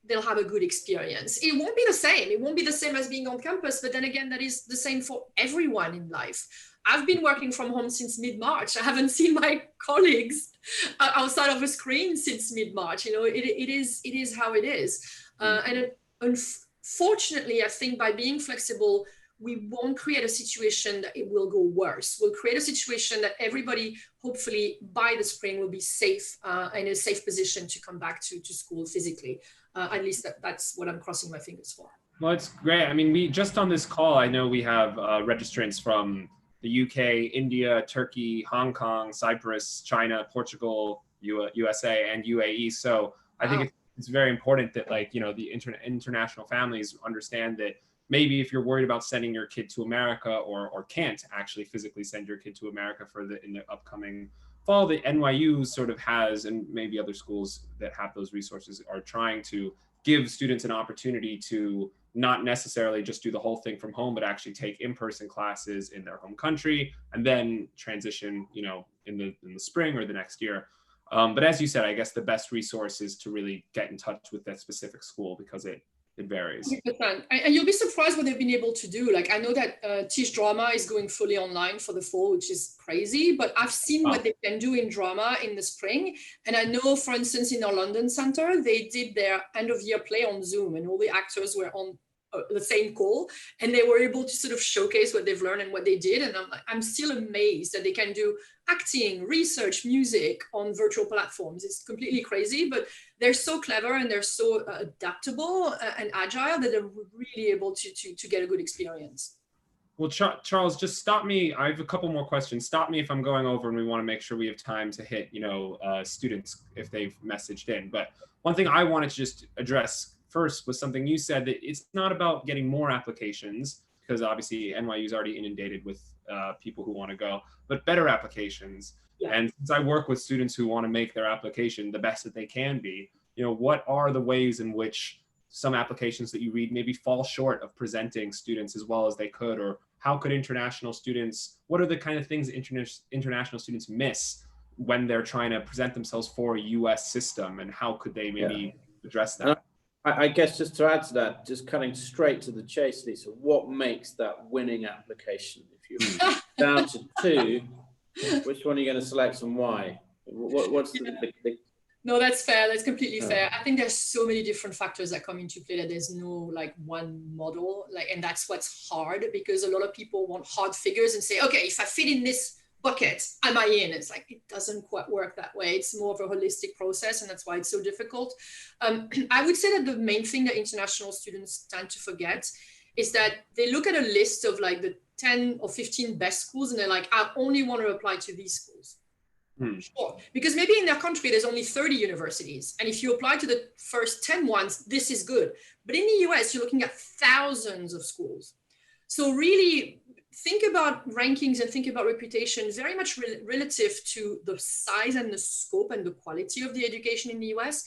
they'll have a good experience. It won't be the same. It won't be the same as being on campus, but then again, that is the same for everyone in life. I've been working from home since mid-March. I haven't seen my colleagues outside of a screen since mid-March. You know, it is how it is. And unfortunately, I think by being flexible, we won't create a situation that it will go worse. We'll create a situation that everybody, hopefully by the spring, will be safe in a safe position to come back to school physically. At least that's what I'm crossing my fingers for. Well, it's great. I mean, we just on this call, I know we have registrants from the UK, India, Turkey, Hong Kong, Cyprus, China, Portugal, USA, and UAE. So I think it's very important that, like, you know, the international families understand that maybe if you're worried about sending your kid to America or can't actually physically send your kid to America in the upcoming fall, the NYU sort of has, and maybe other schools that have those resources are trying to give students an opportunity to not necessarily just do the whole thing from home, but actually take in-person classes in their home country and then transition, you know, in the spring or the next year. But as you said, I guess the best resource is to really get in touch with that specific school, because it varies. 100%. And you'll be surprised what they've been able to do. Like, I know that Teach Drama is going fully online for the fall, which is crazy, but I've seen what they can do in drama in the spring. And I know, for instance, in our London Center, they did their end of year play on Zoom, and all the actors were on the same call, and they were able to sort of showcase what they've learned and what they did. And I'm still amazed that they can do acting, research, music on virtual platforms. It's completely crazy, but they're so clever and they're so adaptable and agile that they're really able to get a good experience. Well, Charles, just stop me. I have a couple more questions. Stop me if I'm going over, and we want to make sure we have time to hit, you know, students if they've messaged in. But one thing I wanted to just address first was something you said, that it's not about getting more applications, because obviously NYU is already inundated with people who want to go, but better applications. Yeah. And since I work with students who want to make their application the best that they can be, you know, what are the ways in which some applications that you read maybe fall short of presenting students as well as they could, or how could international students, what are the kind of things international students miss when they're trying to present themselves for a US system, and how could they maybe address that? I guess just to add to that, just cutting straight to the chase, Lisa, what makes that winning application? If you're down to two, which one are you going to select and why? What's the No, that's fair. That's completely fair. I think there's so many different factors that come into play that there's no like one model, and that's what's hard, because a lot of people want hard figures and say, okay, if I fit in this bucket, am I in? It's like, it doesn't quite work that way. It's more of a holistic process, and that's why it's so difficult. I would say that the main thing that international students tend to forget is that they look at a list of like the 10 or 15 best schools, and they're like, I only want to apply to these schools. Sure. Because maybe in their country, there's only 30 universities. And if you apply to the first 10 ones, this is good. But in the US, you're looking at thousands of schools. So really think about rankings and think about reputation very much relative to the size and the scope and the quality of the education in the US.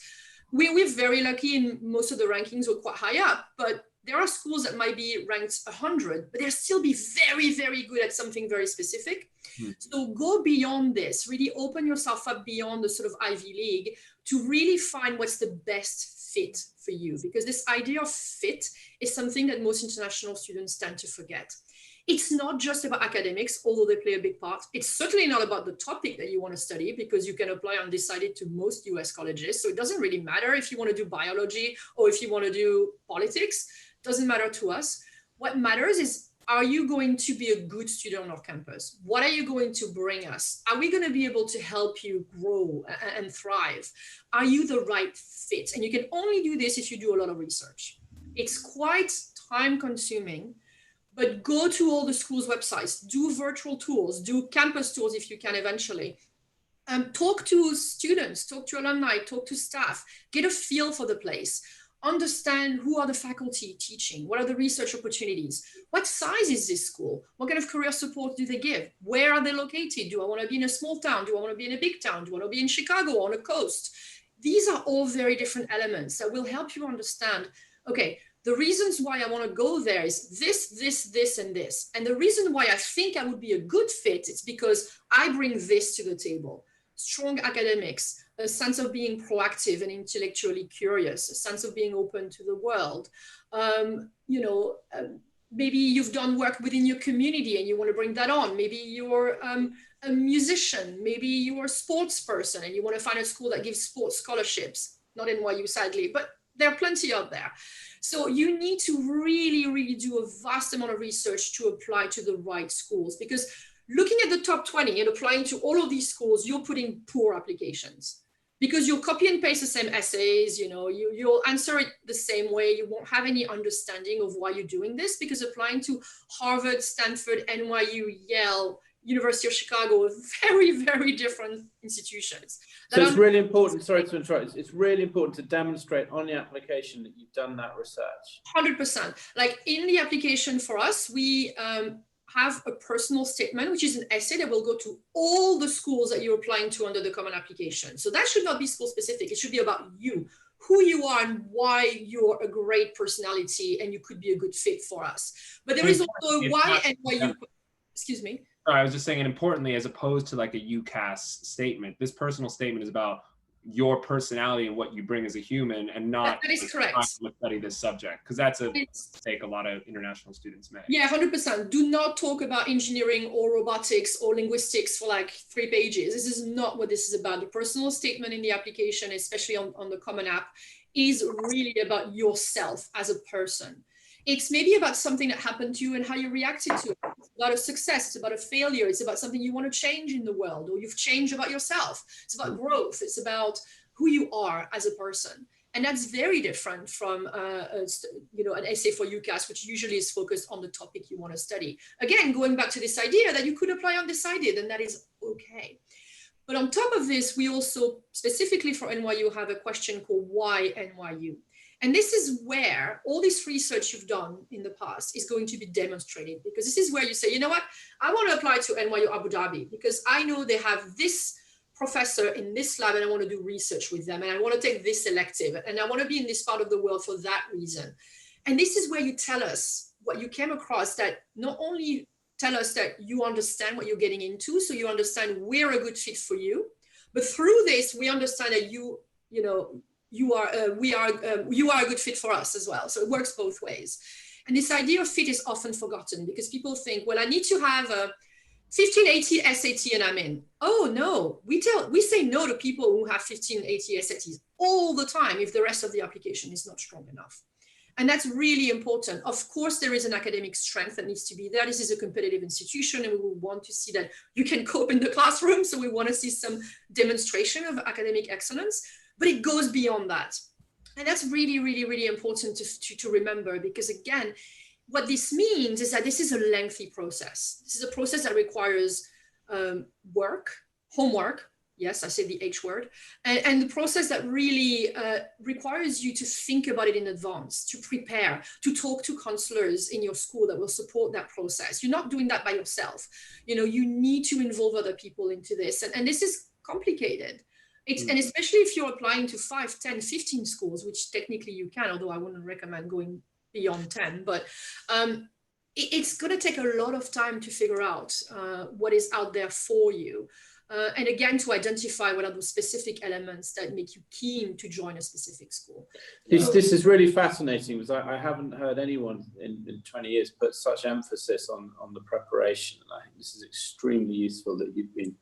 We're very lucky, in most of the rankings we're quite high up, but there are schools that might be ranked 100, but they'll still be very, very good at something very specific. So go beyond this, really open yourself up beyond the sort of Ivy League to really find what's the best fit for you, because this idea of fit is something that most international students tend to forget. It's not just about academics, although they play a big part. It's certainly not about the topic that you want to study, because you can apply undecided to most US colleges. So it doesn't really matter if you want to do biology or if you want to do politics, doesn't matter to us. What matters is, are you going to be a good student on our campus? What are you going to bring us? Are we going to be able to help you grow and thrive? Are you the right fit? And you can only do this if you do a lot of research. It's quite time consuming, but go to all the schools' websites, do virtual tours, do campus tours if you can eventually. Talk to students, talk to alumni, talk to staff, get a feel for the place. Understand who are the faculty teaching, what are the research opportunities, what size is this school, what kind of career support do they give, where are they located, do I want to be in a small town, do I want to be in a big town, do I want to be in Chicago on a coast? These are all very different elements that will help you understand, okay, the reasons why I want to go there is this, this, this, and this. And the reason why I think I would be a good fit is because I bring this to the table. Strong academics, a sense of being proactive and intellectually curious, a sense of being open to the world. Maybe you've done work within your community and you want to bring that on. Maybe you're a musician, maybe you're a sports person and you want to find a school that gives sports scholarships. Not NYU, sadly, but there are plenty out there. So you need to really, really do a vast amount of research to apply to the right schools, because looking at the top 20 and applying to all of these schools, you're putting poor applications, because you'll copy and paste the same essays, you'll answer it the same way. You won't have any understanding of why you're doing this, because applying to Harvard, Stanford, NYU, Yale, University of Chicago are very, very different institutions. So it's really important, sorry to interrupt, it's really important to demonstrate on the application that you've done that research. 100%. Like in the application for us, we have a personal statement, which is an essay that will go to all the schools that you're applying to under the common application. So that should not be school specific. It should be about you, who you are and why you're a great personality and you could be a good fit for us. But there is also a why and why you, excuse me. I was just saying, and importantly, as opposed to like a UCAS statement, this personal statement is about your personality and what you bring as a human, and not that is correct. To study this subject, because that's a mistake a lot of international students make. Yeah, 100%. Do not talk about engineering or robotics or linguistics for like 3 pages. This is not what this is about. The personal statement in the application, especially on the Common App, is really about yourself as a person. It's maybe about something that happened to you and how you reacted to it. It's about a success, it's about a failure, it's about something you want to change in the world, or you've changed about yourself. It's about growth, it's about who you are as a person. And that's very different from an essay for UCAS, which usually is focused on the topic you want to study. Again, going back to this idea that you could apply undecided, and that is okay. But on top of this, we also specifically for NYU have a question called Why NYU? And this is where all this research you've done in the past is going to be demonstrated, because this is where you say, you know what, I want to apply to NYU Abu Dhabi because I know they have this professor in this lab and I want to do research with them and I want to take this elective and I want to be in this part of the world for that reason. And this is where you tell us what you came across, that not only tell us that you understand what you're getting into, so you understand we're a good fit for you, but through this, we understand that you are a good fit for us as well. So it works both ways. And this idea of fit is often forgotten because people think, well, I need to have a 1580 SAT and I'm in. Oh no, we say no to people who have 1580 SATs all the time if the rest of the application is not strong enough. And that's really important. Of course, there is an academic strength that needs to be there. This is a competitive institution and we want to see that you can cope in the classroom. So we want to see some demonstration of academic excellence, but it goes beyond that. And that's really, really, really important to remember, because again, what this means is that this is a lengthy process. This is a process that requires homework. Yes, I say the H word. And the process that really requires you to think about it in advance, to prepare, to talk to counselors in your school that will support that process. You're not doing that by yourself. You need to involve other people into this. And this is complicated. And especially if you're applying to 5, 10, 15 schools, which technically you can, although I wouldn't recommend going beyond 10, but it's going to take a lot of time to figure out what is out there for you. And again, to identify what are those specific elements that make you keen to join a specific school. This is really fascinating, because I haven't heard anyone in 20 years put such emphasis on the preparation. And I think this is extremely useful that you've been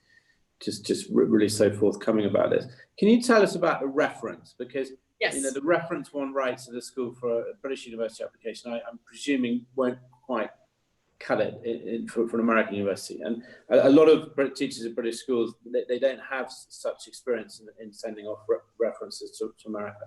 just really so forthcoming about this. Can you tell us about the reference? Because yes, the reference one writes to the school for a British university application, I'm presuming won't quite cut it for an American university. And a lot of teachers at British schools, they don't have such experience in sending off references to America.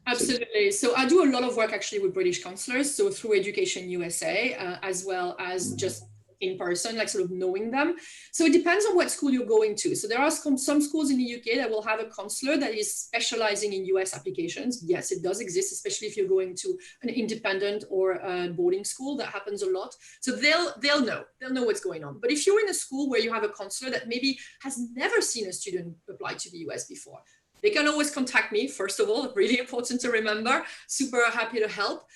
Absolutely. So I do a lot of work actually with British counselors, so through Education USA, as well as just in person, like sort of knowing them. So it depends on what school you're going to. So there are some schools in the UK that will have a counselor that is specializing in US applications. Yes, it does exist, especially if you're going to an independent or a boarding school. That happens a lot. So they'll know what's going on. But if you're in a school where you have a counselor that maybe has never seen a student apply to the US before, they can always contact me, first of all, really important to remember, super happy to help.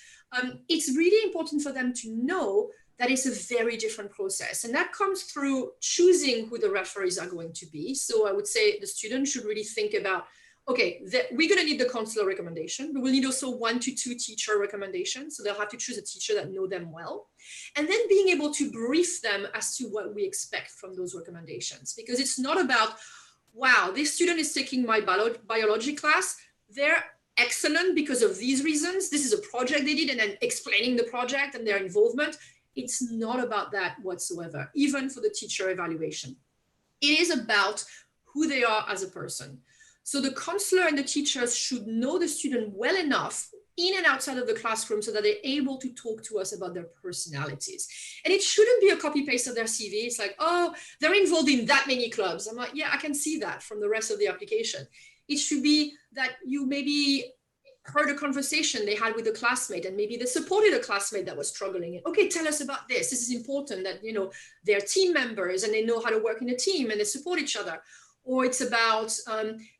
It's really important for them to know that it's a very different process. And that comes through choosing who the referees are going to be. So I would say the student should really think about, okay, we're gonna need the counselor recommendation, but we'll need also 1 to 2 teacher recommendations. So they'll have to choose a teacher that know them well. And then being able to brief them as to what we expect from those recommendations. Because it's not about, wow, this student is taking my biology class. They're excellent because of these reasons. This is a project they did, and then explaining the project and their involvement. It's not about that whatsoever, even for the teacher evaluation. It is about who they are as a person. So the counselor and the teachers should know the student well enough in and outside of the classroom so that they're able to talk to us about their personalities. And it shouldn't be a copy paste of their CV. It's like, oh, they're involved in that many clubs. I'm like, yeah, I can see that from the rest of the application. It should be that you maybe heard a conversation they had with a classmate, and maybe they supported a classmate that was struggling. And, okay, tell us about this. This is important that, they're team members and they know how to work in a team and they support each other. Or it's about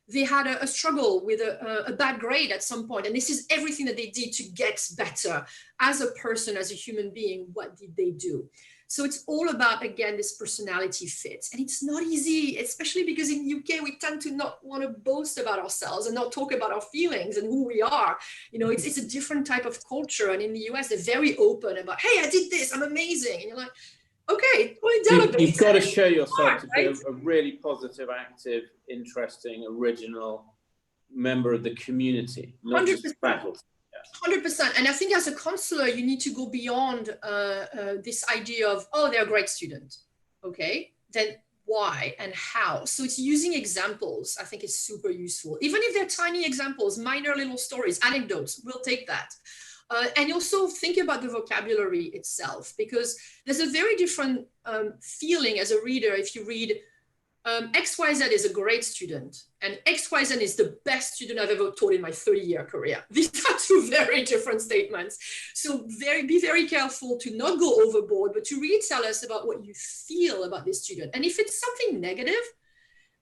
they had a struggle with a bad grade at some point, and this is everything that they did to get better as a person, as a human being. What did they do? So it's all about, again, this personality fit. And it's not easy, especially because in the UK, we tend to not want to boast about ourselves and not talk about our feelings and who we are. It's a different type of culture. And in the US, they're very open about, hey, I did this, I'm amazing. And you're like, okay, you've got to show yourself to be a really positive, active, interesting, original member of the community, not 100%. Just faculty. 100%. And I think as a counselor, you need to go beyond this idea of, oh, they're a great student. Okay, then why and how? So it's using examples, I think, is super useful. Even if they're tiny examples, minor little stories, anecdotes, we'll take that. And also think about the vocabulary itself, because there's a very different feeling as a reader if you read XYZ is a great student and XYZ is the best student I've ever taught in my 30-year career. These are two very different statements. So be very careful to not go overboard, but to really tell us about what you feel about this student. And if it's something negative,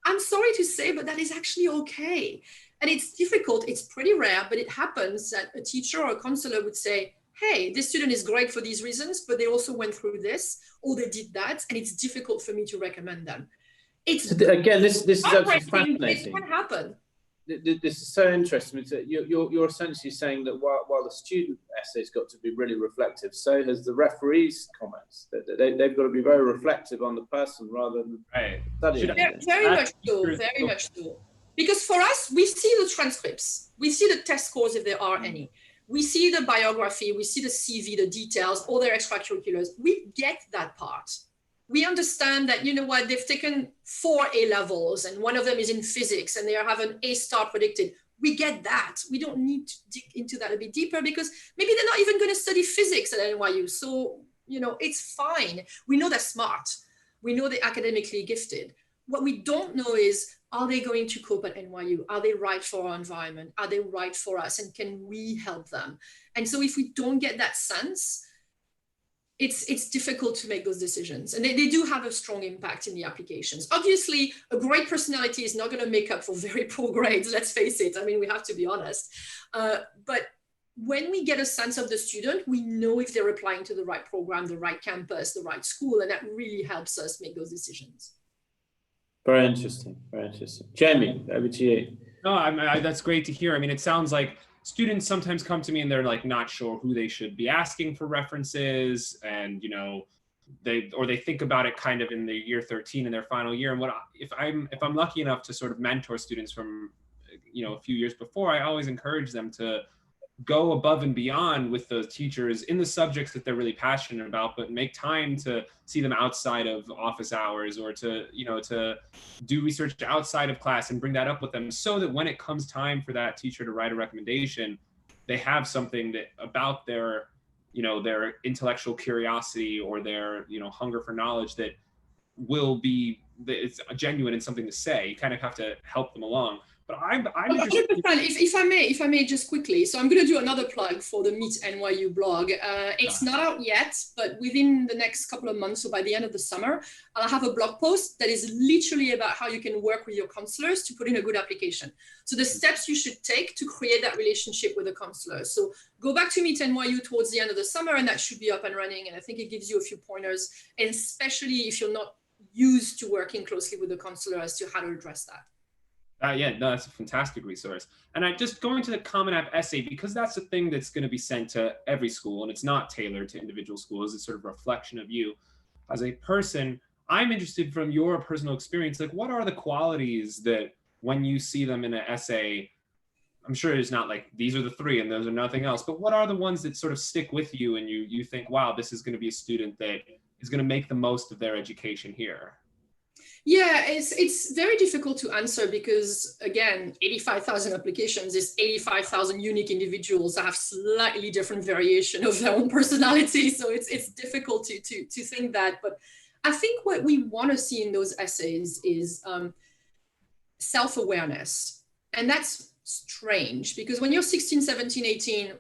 I'm sorry to say, but that is actually okay. And it's difficult, it's pretty rare, but it happens that a teacher or a counselor would say, hey, this student is great for these reasons, but they also went through this, or they did that, and it's difficult for me to recommend them. Again, this is absolutely fascinating. It can happen. This is so interesting. You're essentially saying that while the student essay's got to be really reflective, so has the referee's comments. They've got to be very reflective on the person rather than studying. Very much so. Because for us, we see the transcripts, we see the test scores if there are any. We see the biography, we see the CV, the details, all their extracurriculars. We get that part. We understand that, they've taken 4 A levels and one of them is in physics and they have an A star predicted. We get that. We don't need to dig into that a bit deeper because maybe they're not even going to study physics at NYU. So, it's fine. We know they're smart. We know they're academically gifted. What we don't know is, are they going to cope at NYU? Are they right for our environment? Are they right for us? And can we help them? And so if we don't get that sense, it's difficult to make those decisions. And they do have a strong impact in the applications. Obviously, a great personality is not going to make up for very poor grades, let's face it. I mean, we have to be honest. But when we get a sense of the student, we know if they're applying to the right program, the right campus, the right school, and that really helps us make those decisions. Very interesting. Very interesting. Jamie, over to you. No, that's great to hear. I mean, it sounds like students sometimes come to me and they're like not sure who they should be asking for references, and they think about it kind of in the year 13 in their final year. And if I'm lucky enough to sort of mentor students from a few years before, I always encourage them to go above and beyond with those teachers in the subjects that they're really passionate about, but make time to see them outside of office hours, or to do research outside of class and bring that up with them, so that when it comes time for that teacher to write a recommendation, they have something that about their their intellectual curiosity or their hunger for knowledge that it's genuine and something to say. You kind of have to help them along. But I'm interested. If I may just quickly, so I'm going to do another plug for the Meet NYU blog. It's not out yet, but within the next couple of months, so by the end of the summer, I'll have a blog post that is literally about how you can work with your counselors to put in a good application. So the steps you should take to create that relationship with the counselor. So go back to Meet NYU towards the end of the summer, and that should be up and running. And I think it gives you a few pointers, and especially if you're not used to working closely with the counselor, as to how to address that. That's a fantastic resource. And I just going to the Common App essay, because that's the thing that's going to be sent to every school, and it's not tailored to individual schools. It's sort of a reflection of you as a person. I'm interested from your personal experience, like what are the qualities that when you see them in an essay, I'm sure it's not like these are the three and those are nothing else, but what are the ones that sort of stick with you and you think, wow, this is going to be a student that is going to make the most of their education here? Yeah, it's very difficult to answer because, again, 85,000 applications is 85,000 unique individuals that have slightly different variation of their own personality. So it's difficult to think that. But I think what we want to see in those essays is self-awareness. And that's strange because when you're 16, 17, 18,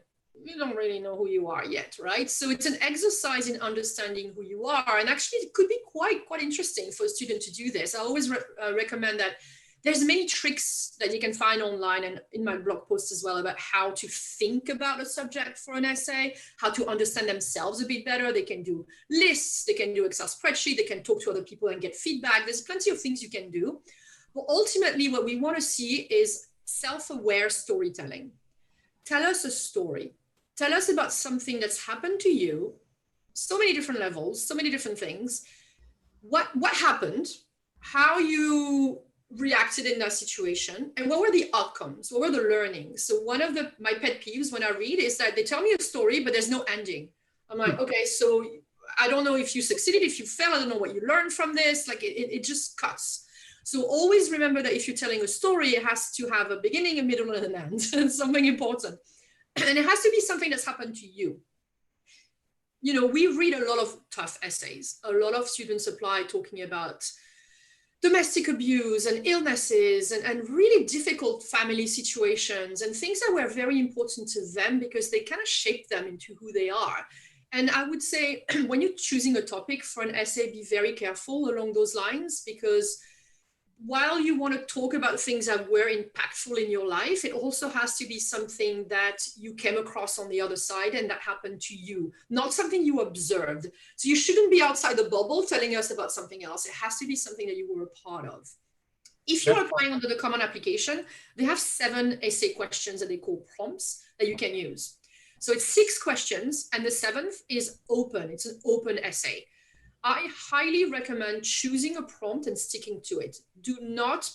you don't really know who you are yet, right? So it's an exercise in understanding who you are. And actually, it could be quite interesting for a student to do this. I always recommend that there's many tricks that you can find online and in my blog post as well about how to think about a subject for an essay, how to understand themselves a bit better. They can do lists, they can do Excel spreadsheet, they can talk to other people and get feedback. There's plenty of things you can do. But ultimately, what we want to see is self-aware storytelling. Tell us a story. Tell us about something that's happened to you, so many different levels, so many different things. What happened, how you reacted in that situation, and what were the outcomes, what were the learnings? So one of my pet peeves when I read is that they tell me a story, but there's no ending. I'm like, okay, so I don't know if you succeeded, if you failed, I don't know what you learned from this. Like it just cuts. So always remember that if you're telling a story, it has to have a beginning, a middle, and an end. It's something important. And it has to be something that's happened to you. We read a lot of tough essays. A lot of students apply talking about domestic abuse and illnesses and really difficult family situations and things that were very important to them because they kind of shape them into who they are. And I would say when you're choosing a topic for an essay, be very careful along those lines, because while you want to talk about things that were impactful in your life, it also has to be something that you came across on the other side and that happened to you, not something you observed. So you shouldn't be outside the bubble telling us about something else. It has to be something that you were a part of. If you're applying under the Common Application, they have 7 essay questions that they call prompts that you can use. So it's 6 questions, and the 7th is open. It's an open essay. I highly recommend choosing a prompt and sticking to it. Do not,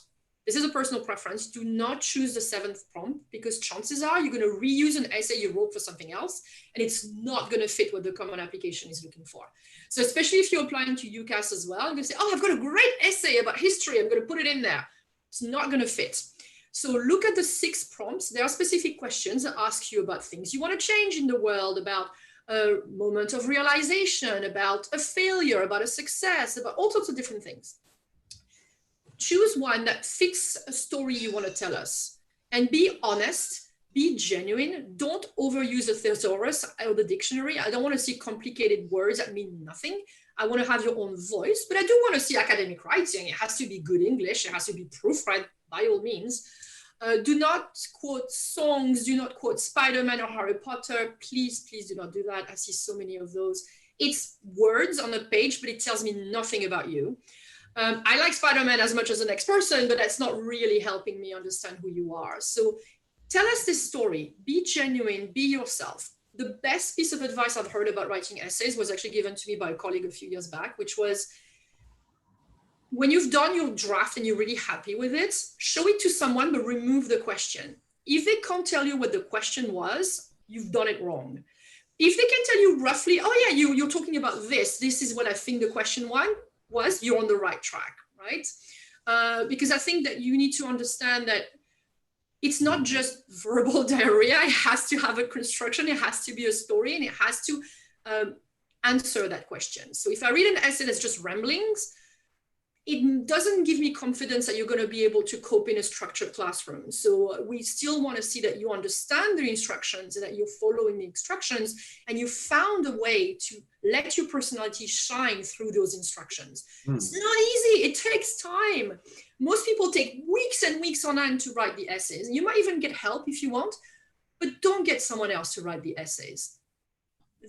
this is a personal preference, do not choose the 7th prompt, because chances are you're going to reuse an essay you wrote for something else, and it's not going to fit what the Common Application is looking for. So especially if you're applying to UCAS as well, you're going to say, oh, I've got a great essay about history, I'm going to put it in there. It's not going to fit. So look at the 6 prompts. There are specific questions that ask you about things you want to change in the world, about a moment of realization, about a failure, about a success, about all sorts of different things. Choose one that fits a story you want to tell us, and be honest, be genuine. Don't overuse a thesaurus or the dictionary. I don't want to see complicated words that mean nothing. I want to have your own voice, but I do want to see academic writing. It has to be good English. It has to be proofread by all means. Do not quote songs, do not quote Spider-Man or Harry Potter. Please, please do not do that. I see so many of those. It's words on a page, but it tells me nothing about you. I like Spider-Man as much as the next person, but that's not really helping me understand who you are. So tell us this story, be genuine, be yourself. The best piece of advice I've heard about writing essays was actually given to me by a colleague a few years back, which was, when you've done your draft and you're really happy with it, show it to someone, but remove the question. If they can't tell you what the question was, you've done it wrong. If they can tell you roughly, oh yeah, you're talking about this is what I think the question was, you're on the right track, right? Because I think that you need to understand that it's not just verbal diarrhea. It has to have a construction, it has to be a story, and it has to answer that question. So if I read an essay that's just ramblings, it doesn't give me confidence that you're going to be able to cope in a structured classroom. So we still want to see that you understand the instructions and that you're following the instructions and you found a way to let your personality shine through those instructions. It's not easy. It takes time. Most people take weeks and weeks on end to write the essays. And you might even get help if you want, but don't get someone else to write the essays.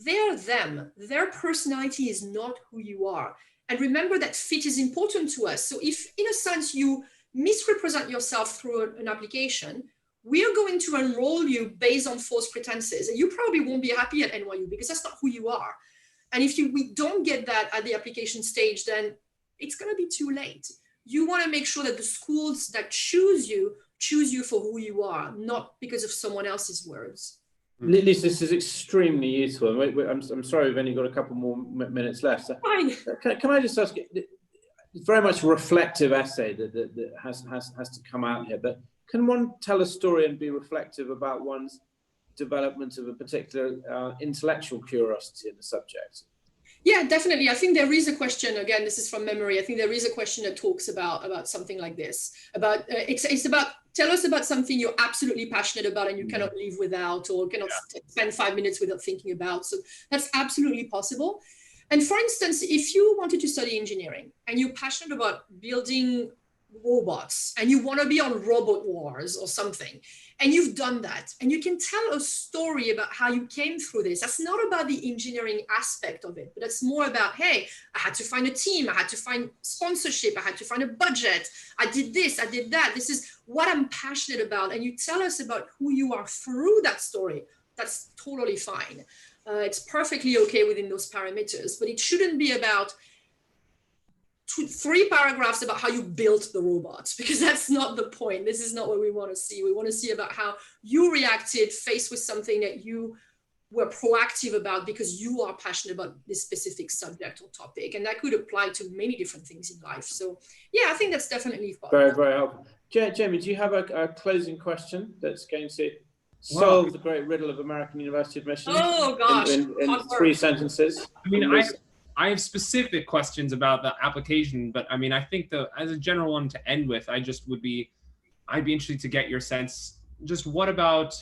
They're them. Their personality is not who you are. And remember that fit is important to us. So if, in a sense, you misrepresent yourself through an application, we are going to enroll you based on false pretenses. And you probably won't be happy at NYU because that's not who you are. And if we don't get that at the application stage, then it's going to be too late. You want to make sure that the schools that choose you for who you are, not because of someone else's words. Lisa, this is extremely useful. I'm sorry, we've only got a couple more minutes left. So Fine. can I just ask you, it's very much a reflective essay that has to come out here, but can one tell a story and be reflective about one's development of a particular intellectual curiosity in the subject? Yeah, definitely. I think there is a question, again, this is from memory. I think there is a question that talks about something like this, about it's about, tell us about something you're absolutely passionate about and you cannot live without, or cannot spend 5 minutes without thinking about. So that's absolutely possible. And for instance, if you wanted to study engineering and you're passionate about building robots and you want to be on Robot Wars or something, and you've done that, and you can tell a story about how you came through this. That's not about the engineering aspect of it, but it's more about, hey, I had to find a team, I had to find sponsorship, I had to find a budget, I did this, I did that, this is what I'm passionate about. And you tell us about who you are through that story. That's totally fine. It's perfectly okay within those parameters, but it shouldn't be about 3 paragraphs about how you built the robot, because that's not the point. This is not what we want to see. We want to see about how you reacted faced with something that you were proactive about because you are passionate about this specific subject or topic. And that could apply to many different things in life. So yeah, I think that's definitely very, very helpful. Jamie, do you have a closing question that's going to solve the great riddle of American university admissions? Oh gosh, in 3 sentences? I mean, I have specific questions about the application, but I mean, I think as a general one to end with, I'd be interested to get your sense, just what about,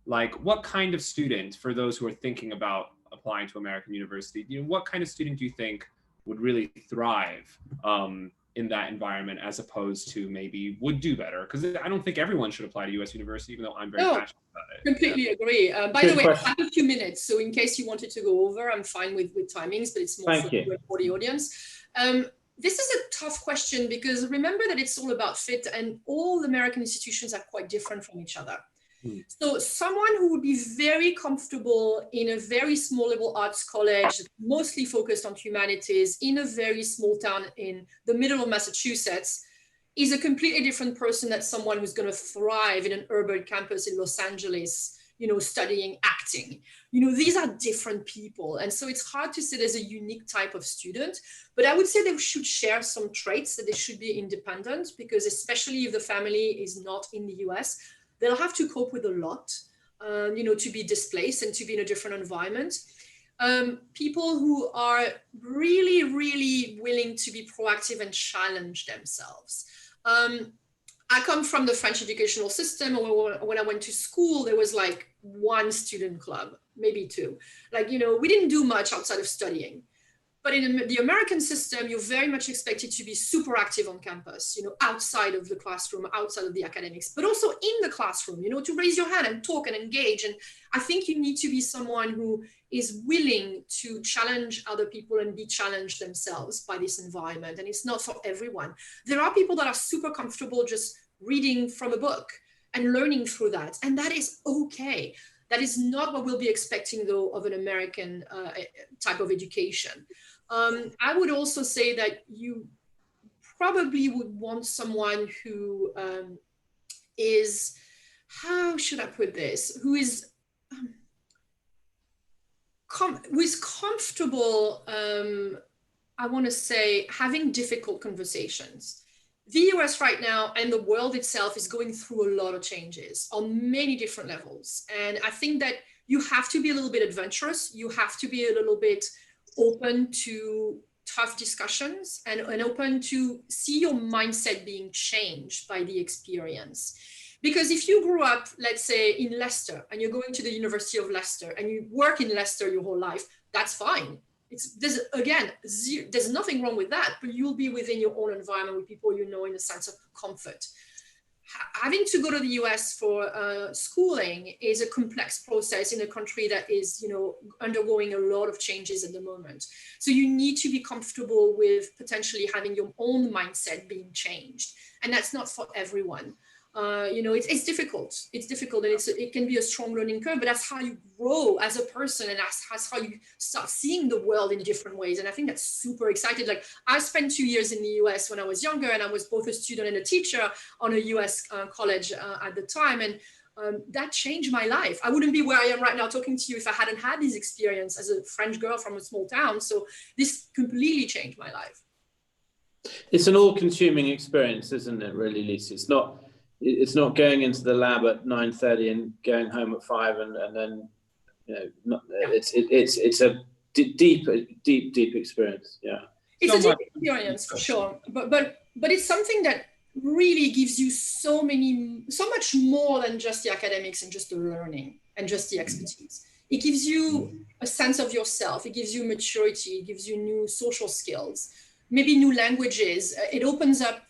like, what kind of student, for those who are thinking about applying to American university, what kind of student do you think would really thrive in that environment, as opposed to maybe would do better? Because I don't think everyone should apply to US university, even though I'm very passionate about it. Completely agree. By the way, I have a few minutes, so in case you wanted to go over, I'm fine with timings, but it's more for the audience. This is a tough question because remember that it's all about fit, and all American institutions are quite different from each other. So someone who would be very comfortable in a very small liberal arts college, mostly focused on humanities, in a very small town in the middle of Massachusetts, is a completely different person than someone who's going to thrive in an urban campus in Los Angeles, studying acting. These are different people. And so it's hard to say there's a unique type of student, but I would say they should share some traits, that they should be independent, because especially if the family is not in the US, they'll have to cope with a lot, to be displaced and to be in a different environment. People who are really, really willing to be proactive and challenge themselves. I come from the French educational system. When I went to school, there was like 1 student club, maybe 2. We didn't do much outside of studying. But in the American system, you're very much expected to be super active on campus, outside of the classroom, outside of the academics, but also in the classroom, to raise your hand and talk and engage. And I think you need to be someone who is willing to challenge other people and be challenged themselves by this environment. And it's not for everyone. There are people that are super comfortable just reading from a book and learning through that. And that is okay. That is not what we'll be expecting, though, of an American type of education. I would also say that you probably would want someone who is, how should I put this, who is comfortable, I want to say, having difficult conversations. The US right now and the world itself is going through a lot of changes on many different levels. And I think that you have to be a little bit adventurous. You have to be a little bit open to tough discussions and open to see your mindset being changed by the experience. Because if you grew up, let's say, in Leicester, and you're going to the University of Leicester and you work in Leicester your whole life, that's fine. There's nothing wrong with that, but you'll be within your own environment with people in a sense of comfort. Having to go to the US for schooling is a complex process in a country that is, undergoing a lot of changes at the moment. So you need to be comfortable with potentially having your own mindset being changed. And that's not for everyone. It's difficult. It's difficult, and it can be a strong learning curve, but that's how you grow as a person, and that's how you start seeing the world in different ways. And I think that's super exciting. Like, I spent 2 years in the US when I was younger, and I was both a student and a teacher on a US college at the time. And that changed my life. I wouldn't be where I am right now talking to you if I hadn't had this experience as a French girl from a small town. So this completely changed my life. It's an all-consuming experience, isn't it, really, Lisa? It's not going into the lab at 9:30 and going home at 5 and then, it's a deep experience. Yeah. It's a deep experience for sure. But it's something that really gives you so much more than just the academics and just the learning and just the expertise. It gives you a sense of yourself. It gives you maturity. It gives you new social skills, maybe new languages. It opens up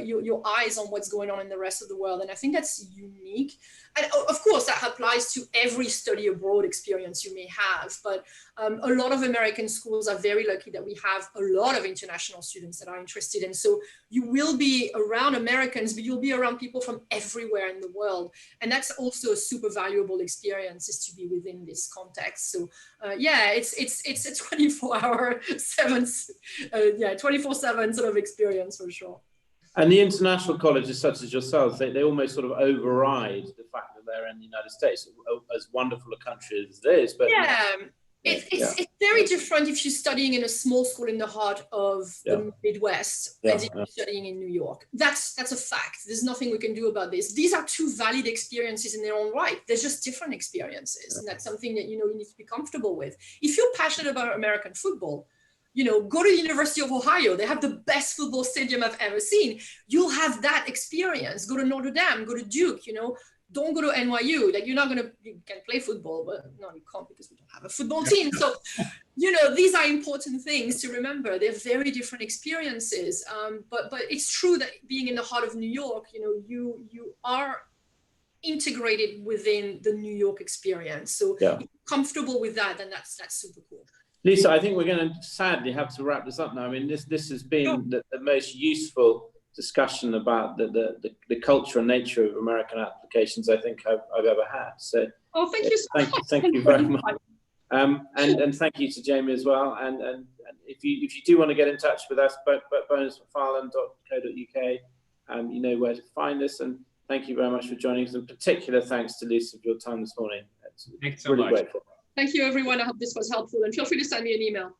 your eyes on what's going on in the rest of the world. And I think that's unique. And of course, that applies to every study abroad experience you may have. But a lot of American schools are very lucky that we have a lot of international students that are interested. And so you will be around Americans, but you'll be around people from everywhere in the world. And that's also a super valuable experience, is to be within this context. So it's a 24/7 sort of experience for sure. And the international colleges such as yourselves, they almost sort of override the fact that they're in the United States, as wonderful a country as it is. But it's very different if you're studying in a small school in the heart of the Midwest as if you're studying in New York. That's a fact. There's nothing we can do about this. These are two valid experiences in their own right. They're just different experiences. And that's something that, you need to be comfortable with. If you're passionate about American football, go to the University of Ohio. They have the best football stadium I've ever seen. You'll have that experience. Go to Notre Dame, go to Duke, don't go to NYU. Like, you can play football, but no, you can't because we don't have a football team. So, these are important things to remember. They're very different experiences. But it's true that being in the heart of New York, you are integrated within the New York experience. So if you're comfortable with that, then that's super cool. Lisa, I think we're going to sadly have to wrap this up now. I mean, this has been the most useful discussion about the culture and nature of American applications I think I've ever had. So, thank you so much. Thank you very much. And thank you to Jamie as well. And if you do want to get in touch with us, bonusmcfarland.co.uk, you know where to find us. And thank you very much for joining us. And particular thanks to Lisa for your time this morning. Thanks so much. Grateful. Thank you, everyone. I hope this was helpful, and feel free to send me an email.